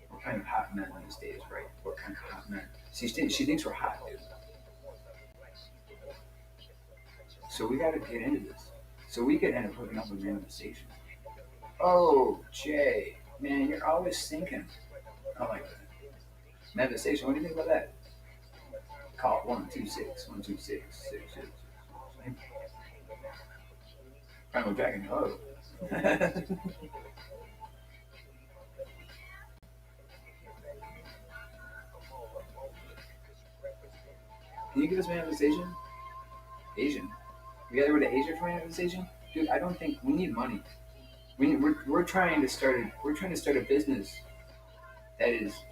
[SPEAKER 1] We're kind of hot men these days, right? We're kind of hot men. She thinks we're hot, dude. So we got to get into this. So we could end up hooking up with manifestation. Oh, Jay, man, you're always thinking. I like that. Manifestation. What do you think about that? Call it 126 126 Primal Dragon. Hello. Can you give us manifestation? Asian. We gotta go to Asia for manifestation, dude. I don't think we need money. We're trying to start a business that is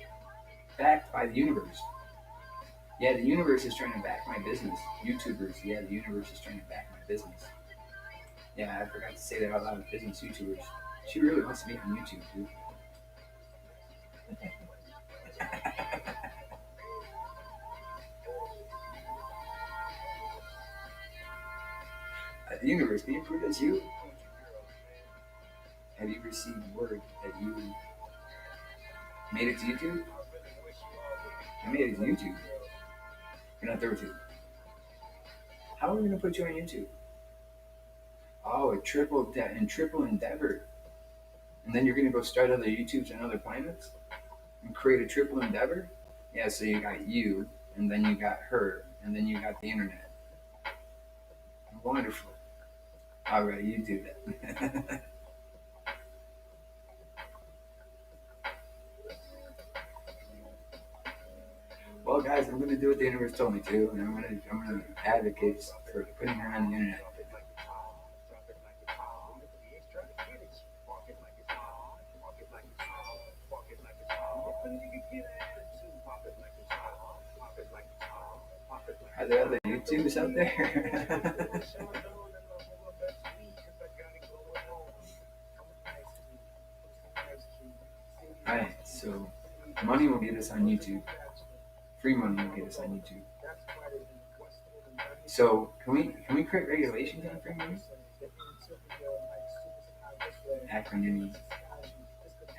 [SPEAKER 1] backed by the universe. Yeah, the universe is trying to back my business. YouTubers, yeah, the universe is trying to back my business. Yeah, I forgot to say that out loud. Business YouTubers. She really wants to be on YouTube, dude. The universe, can you prove that's you? Have you received word that you made it to YouTube? I made it to YouTube. You're not there too. How are we gonna put you on YouTube? Oh, a triple endeavor. And then you're gonna go start other YouTubes and other planets and create a triple endeavor? Yeah, so you got you, and then you got her, and then you got the internet. Wonderful. Alright, you do that. Well, guys, I'm gonna do what the universe told me to, and I'm gonna advocate for putting her on the internet. Are there other YouTubers out there? Alright, so money will get us on YouTube. Free money will get us on YouTube. So can we create regulations on free money? Acronym.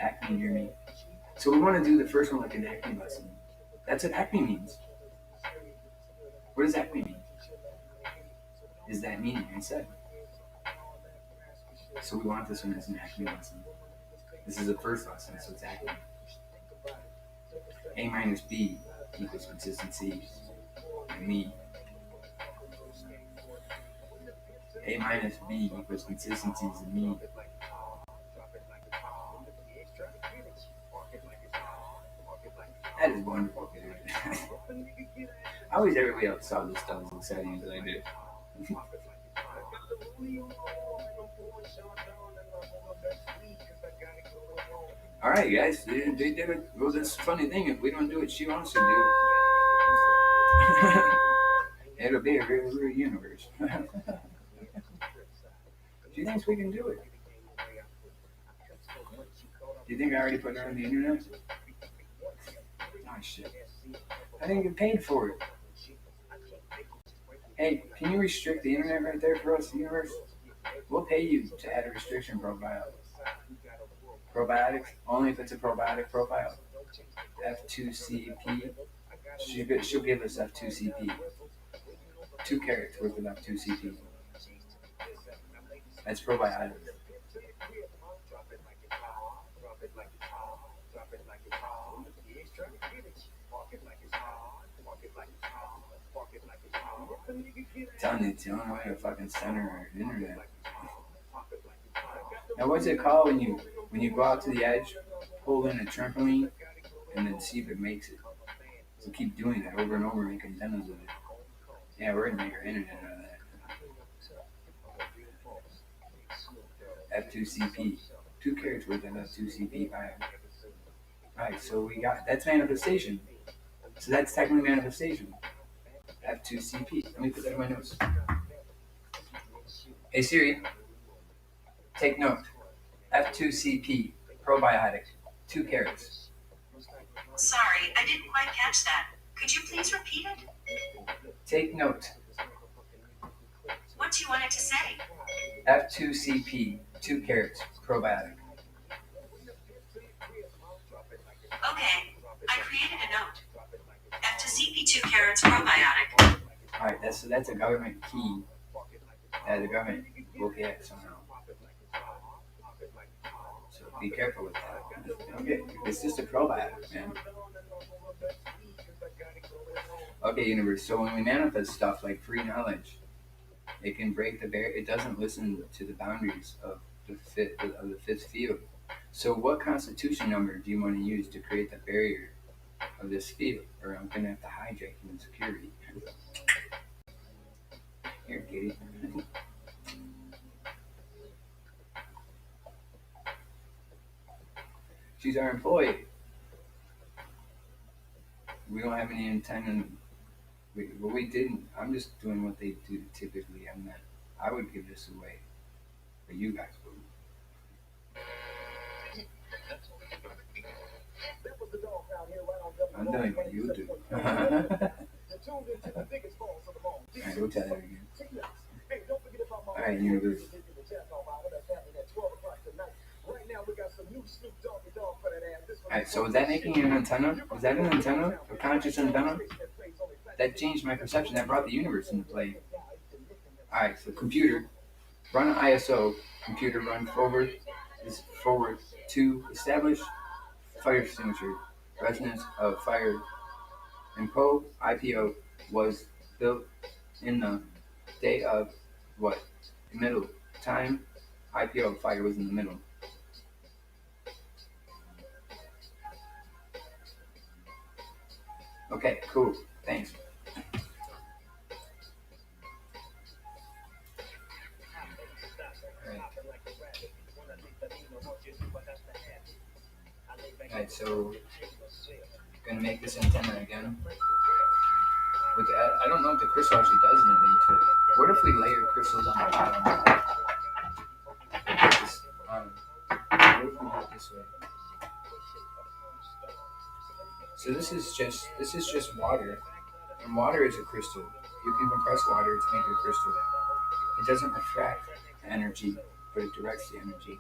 [SPEAKER 1] Acme near me. So we want to do the first one like an acme lesson. That's what acme means. What does acme mean? Is that meaning? I said. So we want this one as an acme lesson. This is the first lesson, so it's acme. A minus B equals consistency and me. A minus B equals consistencies and me. That is wonderful, dude. I wish everybody else saw this stuff as exciting as I do. Alright, guys, they did it. Well, this funny thing, if we don't do what she wants to do, it'll be a real, real universe. She thinks we can do it. Do you think I already put her on the internet? Oh, shit. I didn't get paid for it. Hey, can you restrict the internet right there for us, universe? We'll pay you to add a restriction profile. Probiotics, only if it's a probiotic profile. F2CP. She'll give us F2CP. 2 carrots worth of F2CP. That's probiotic. Telling you, it's the only way to fucking center our internet. Now, what's it called when you go out to the edge, pull in a trampoline, and then see if it makes it? We keep doing that over and over, making antennas of it. Yeah, we're gonna make our internet out of that. F2CP. 2 carats worth of F2CP5. Alright, so we got, that's manifestation. So that's technically manifestation. F2CP. Let me put that in my notes. Hey Siri, take note. F2CP, probiotic, 2 carats.
[SPEAKER 4] Sorry, I didn't quite catch that. Could you please repeat it?
[SPEAKER 1] Take note.
[SPEAKER 4] What do you want it to say?
[SPEAKER 1] F2CP, 2 carats, probiotic.
[SPEAKER 4] Okay, I created a note. F2CP 2 carats probiotic.
[SPEAKER 1] Alright, that's a government key that the government will get somehow. So be careful with that. Okay, it's just a probiotic, man. Okay, universe. So when we manifest stuff like free knowledge, it can break the barrier. It doesn't listen to the boundaries of the fifth field. So what constitution number do you want to use to create the barrier of this field? Or I'm gonna have to hijack human security. Here, Katie. She's our employee. We don't have any intent. We didn't. I'm just doing what they do typically. I would give this away, but you guys would. I'm doing what you do. Alright, we'll tell that again. Alright, universe. Alright, so is that making an antenna? Is that an antenna? A conscious antenna? That changed my perception. That brought the universe into play. Alright, so computer, run an ISO. Computer, run forward to establish fire extinguisher. Resonance of fire and IPO was built in the day of what? Middle time. IPO fire was in the middle. Okay, cool. Thanks. Alright, so gonna make this antenna again. With that, I don't know if the crystal actually does anything to it. What if we layer crystals on the bottom? What if we do it this way? So this is just water, and water is a crystal. You can compress water to make a crystal. It doesn't refract energy, but it directs the energy.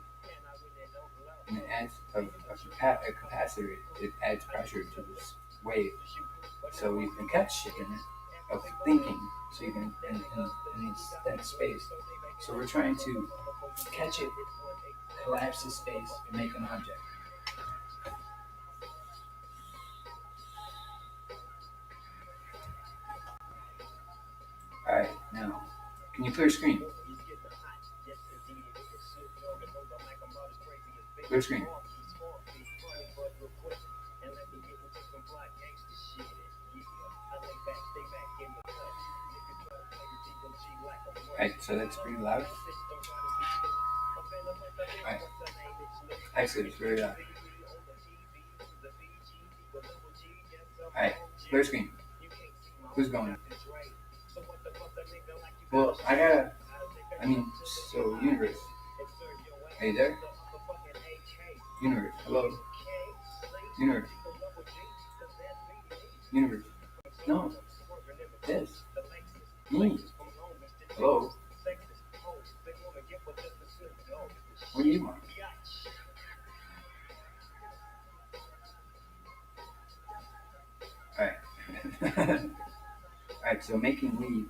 [SPEAKER 1] And it adds a capacitor. It adds pressure to this wave, so you can catch shit in it of thinking. So you can in that space. So we're trying to catch it, collapse the space, and make an object. All right, now can you clear screen? Clear screen. Alright, so that's pretty loud. Alright. Actually, it's very loud. Alright, clear screen. Who's going? Well, so universe. Are you there? Universe, hello? Universe. Universe. No. Yes. Me. Hello? What do you want? Alright. Alright, so making weed.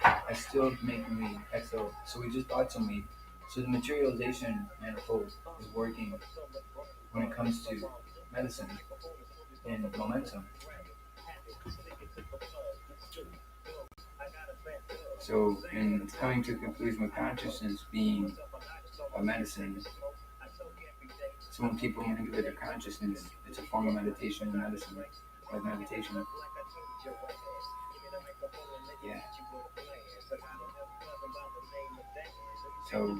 [SPEAKER 1] I still making weed. So we just bought some weed. So the materialization manifold is working when it comes to medicine and momentum. So, in coming to a conclusion with consciousness being a medicine, so when people manipulate their consciousness, it's a form of meditation and medicine. like meditation. Yeah. So,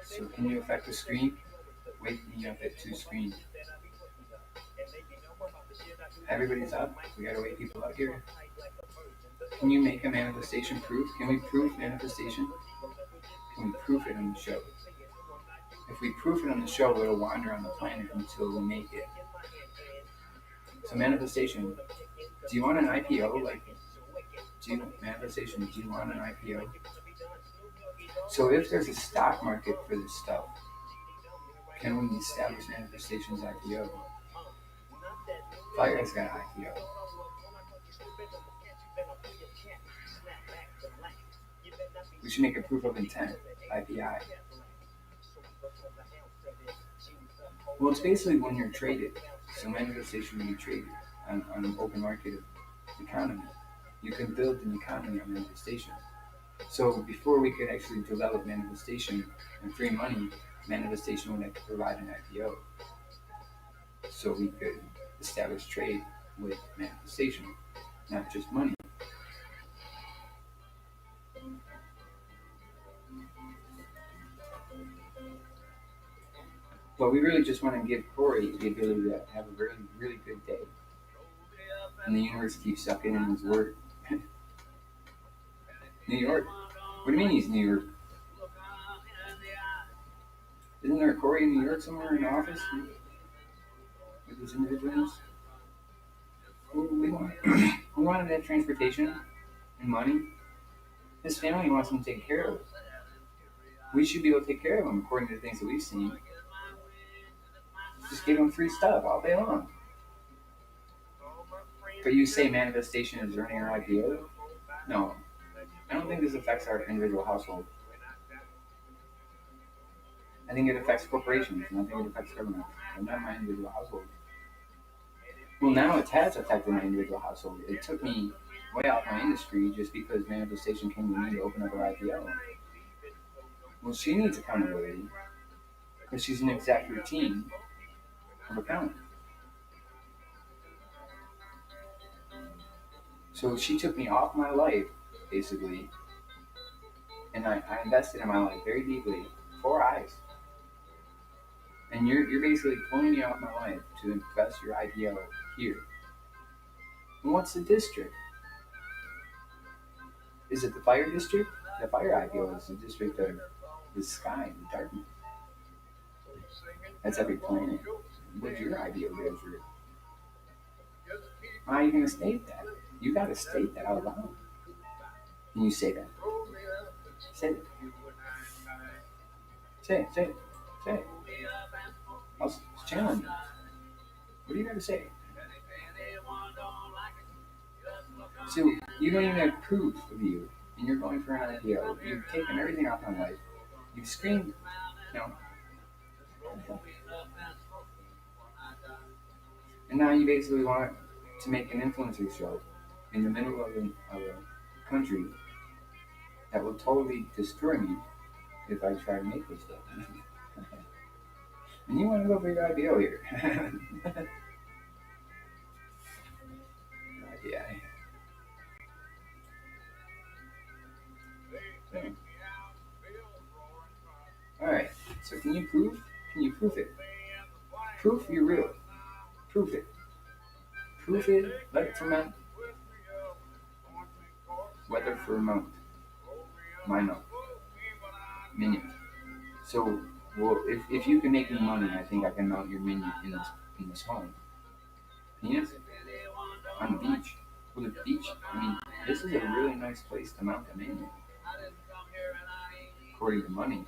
[SPEAKER 1] so can you affect the screen? Wake me up at 2 screens. Everybody's up. We gotta wake people up here. Can you make a manifestation proof? Can we prove manifestation? Can we proof it on the show? If we proof it on the show, it'll wander on the planet until we make it. So manifestation. Do you want an IPO? Manifestation? Do you want an IPO? So if there's a stock market for this stuff, can we establish manifestation's IPO? Fire's got an IPO. We should make a proof of intent, IPI. Well, it's basically when you're traded. So manifestation when you trade on an open market economy. You can build an economy on manifestation. So before we could actually develop manifestation and free money, manifestation would have to provide an IPO. So we could establish trade with manifestation, not just money. But we really just want to give Corey the ability to have a really, really good day. And the universe keeps sucking in his work. New York? What do you mean he's New York? Isn't there a Corey in New York somewhere in the office? With these individuals? We wanted that transportation and money. His family wants him taken care of. We should be able to take care of him according to the things that we've seen. Just give him free stuff all day long. But you say manifestation is earning our IPO? No. I don't think this affects our individual household. I think it affects corporations, and I think it affects government, but not my individual household. Well, now it has affected my individual household. It took me way out my industry just because manifestation came to me to open up her IPO. Well, she needs accountability because she's an exact routine of accounting. So she took me off my life, basically, and I invested in my life very deeply, 4 eyes. And you're basically pulling me off my life to invest your IPO here. And what's the district? Is it the fire district? The fire IPO is the district of the sky, the darkness. That's every planet. What's your IPO go through? How are you going to state that? You got to state that out loud. Can you say that? Say it. Say it. Say it. Say it. I'll challenge you. What do you got to say? So you don't even have proof of you, and you're going for an IPO. You've taken everything off my life. You've screamed, and now you basically want to make an influencer show in the middle of a country that will totally destroy me if I try to make this stuff. And you want to go for your IPO here. Yeah. Alright, so can you prove? Can you prove it? Proof you're real. Prove it. Proof it, let it ferment. Weather ferment. My note. Minion. So, well, if you can make me money, I think I can mount your minion in this home. Penis? On the beach. Well, the beach, I mean, this is a really nice place to mount a minion. According to money.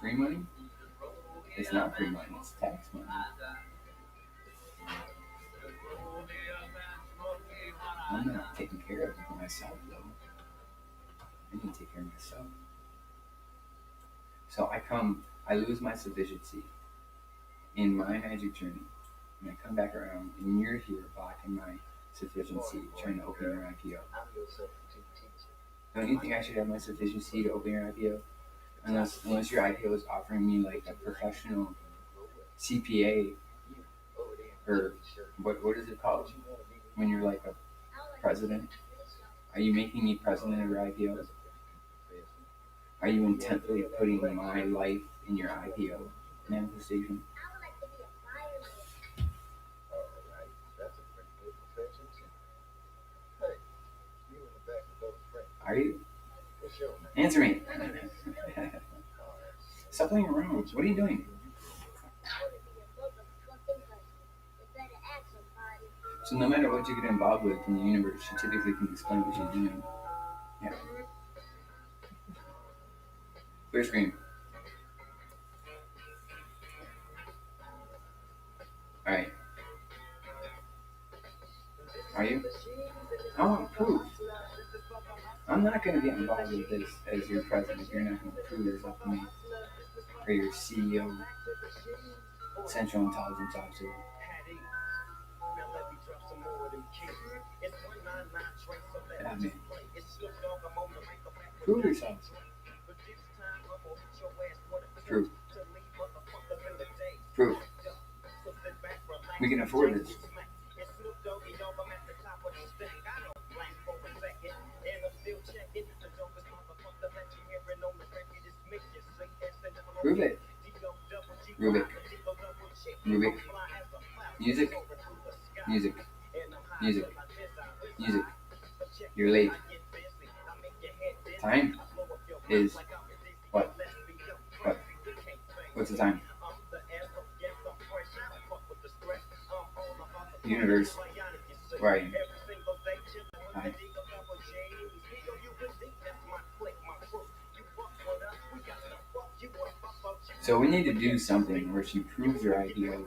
[SPEAKER 1] Free money? It's not free money, it's tax money. I'm not taking care of myself, though. I need to take care of myself. So I lose my sufficiency in my magic journey, and I come back around, and you're here blocking my sufficiency, trying to open your IPO. Don't you think I should have my sufficiency to open your IPO? Unless your IPO is offering me like a professional CPA or what is it called when you're like a president? Are you making me president of your IPO? Are you intently putting my life in your IPO manifestation? Are you? Answer me. Stop playing around. What are you doing? So no matter what you get involved with in the universe, you typically can explain what you're doing. Yeah. Clear screen. All right. Are you? I want proof. I'm not going to get involved with this as your president if you're not going to prove yourself to me. Or your CEO, Central Intelligence Officer. Yeah, man. Prove yourself. Proof. Proof. We can afford this. Prove it. Rubik. Rubik. Music. Music. Music. Music. You're late. Time is what? What? What's the time? Universe. Where are you? Hi. So we need to do something where she proves her idea,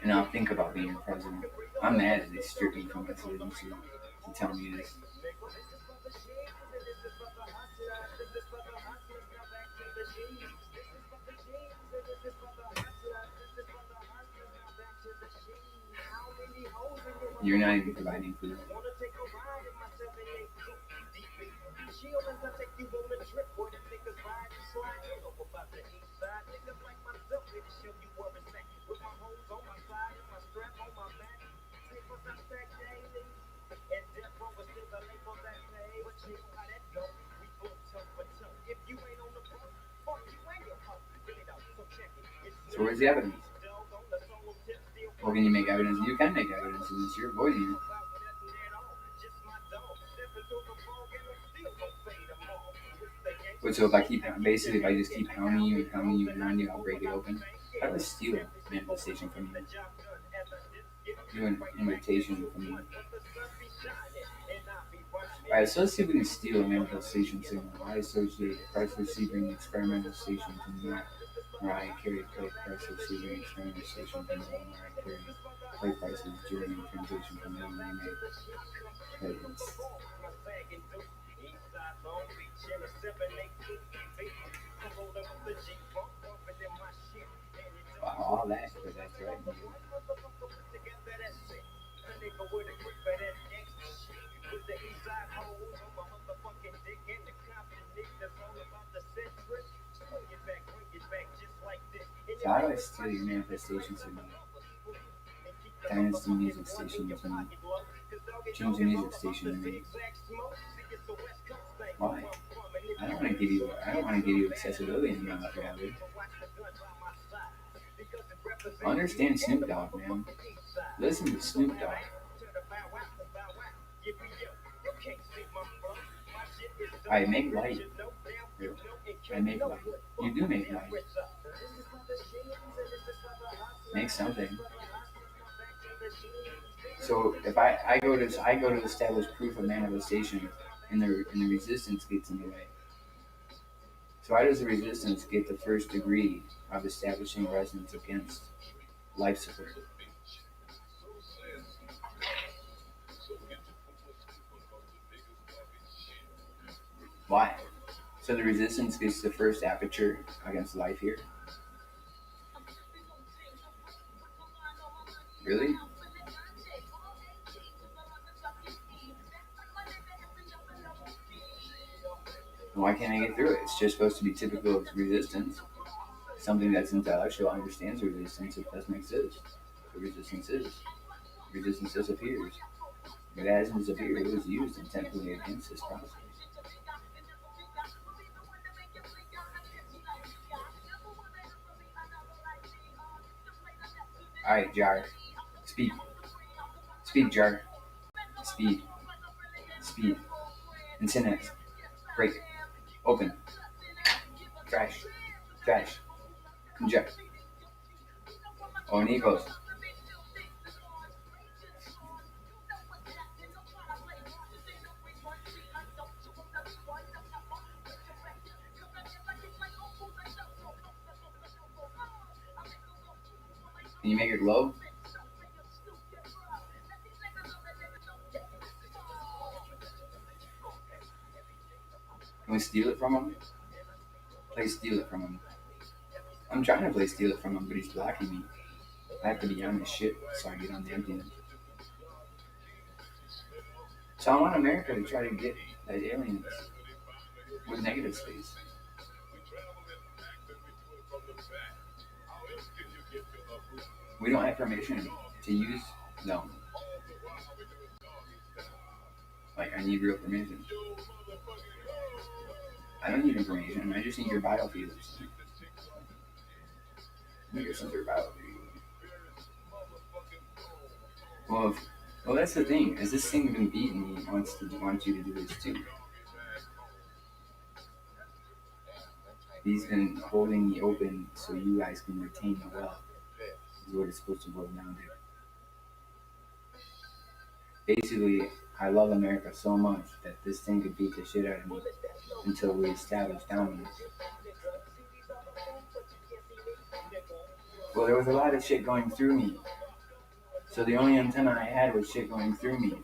[SPEAKER 1] and I'll think about being president. I'm mad that they stripped me from my citizenship to tell me this. You're not even providing food. So where's the evidence? Or can you make evidence? You can make evidence since you're avoiding it. But so if I just keep pounding you and pounding you and pounding you, I'll break it open. How do I steal a manifestation from you? Do an invitation from you. Alright, so let's see if we can steal a manifestation signal. I associate price receiving experimental station to not Mariah Carey play price receiving experimental station from Mariah Carey play prices during transition from one remake. Credits. Wow, all that, because that's right. So how do I steal your manifestation signal? Dynasty music station to me. Change the music station to me. Why? I don't want to give you accessibility in my reality. Understand Snoop Dogg, man. Listen to Snoop Dogg. I make light. I make light. You do make light. Make something. So if I go to establish proof of manifestation, and the resistance gets in the way. So how does the resistance get the first degree of establishing resonance against life support? Why? So the resistance gets the first aperture against life here. Really? Why can't I get through it? It's just supposed to be typical of resistance. something that's intellectual understands resistance, it doesn't exist. So resistance is. Resistance disappears. It hasn't disappeared, it was used intentionally against this process. Alright, Jar. Speed. Speed, Jar. Speed. Speed. And synapse. Break. Open. Trash. Trash. Conject. Or Nikos. Can you make it low? Can we steal it from him? Play steal it from him. I'm trying to play steal it from him, but he's blocking me. I have to be on his shit so I get on the empty end. So I want America to try to get those aliens with negative space. We don't have permission to use them. Like, I need real permission. I don't need information, I just need your biofields. Your sensor biofield. Well, that's the thing. Is this thing been beaten? He wants you to do this too. He's been holding me open so you guys can retain the wealth. Is what it's supposed to boil down to. Basically, I love America so much that this thing could beat the shit out of me until we establish dominance. Well, there was a lot of shit going through me. So the only antenna I had was shit going through me.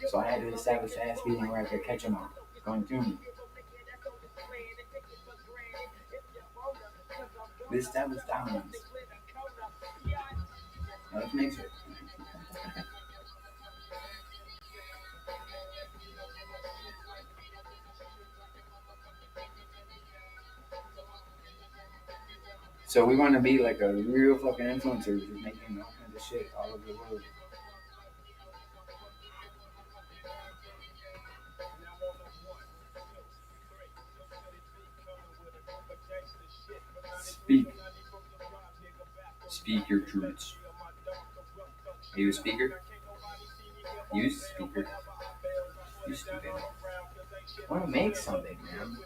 [SPEAKER 1] So I had to establish ass beating where I could catch them all going through me. We established dominance. Now let's make it. So we want to be like a real fucking influencer, just making all kinds of shit all over the world. Speak your truths. Are you a speaker? Use speaker. You stupid. I want to make something, man.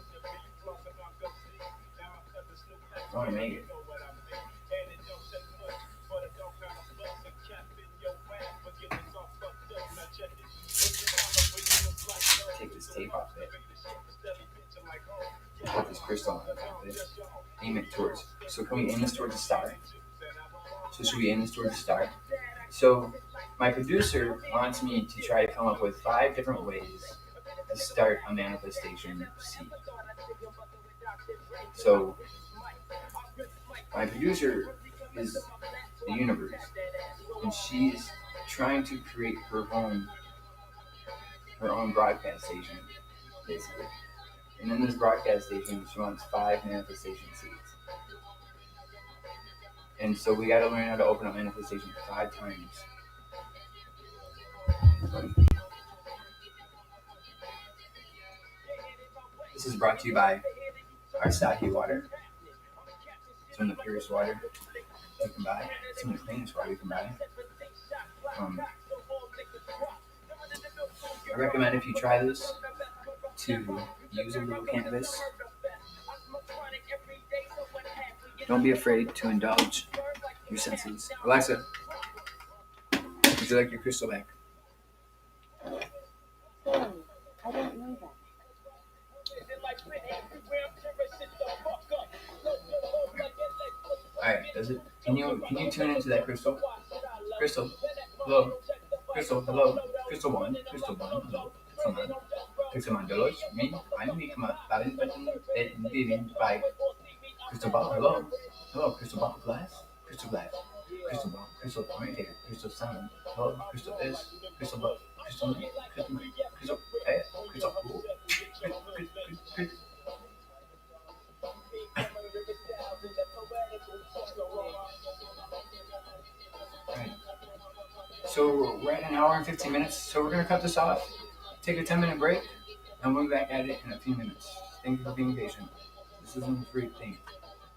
[SPEAKER 1] I want to make it. Take this tape off it. Put this crystal on it. Aim it towards. So can we aim this towards the star? So should we aim this towards the star? So my producer wants me to try to come up with 5 different ways to start a manifestation seed. So my producer is the universe, and she's trying to create her own broadcast station, basically. And in this broadcast station, she wants 5 manifestation seeds. And so we got to learn how to open up manifestation 5 times. This is brought to you by our Sake water. It's one of the purest water you can buy. It's one of the cleanest water you can buy. I recommend if you try this to use a little cannabis. Don't be afraid to indulge your senses. Alexa, would you like your crystal back?
[SPEAKER 3] Hey, I don't know that.
[SPEAKER 1] Alright, does it? Can you tune into that crystal? Crystal, hello. Crystal, hello. Crystal 1, Crystal 1, hello. Crystal Man, Dolos, me, I'm me, come on. Living by Crystal Ball, hello. Hello, Crystal Ball Glass, Crystal Glass, Crystal Ball, Crystal Pointer, Crystal Sound, hello, Crystal S, Crystal Ball, Crystal Man, Crystal Air, Crystal Cool, So we're at an hour and 15 minutes. So we're gonna cut this off, take a 10-minute break, and we'll be back at it in a few minutes. Thank you for being patient. This isn't a free thing.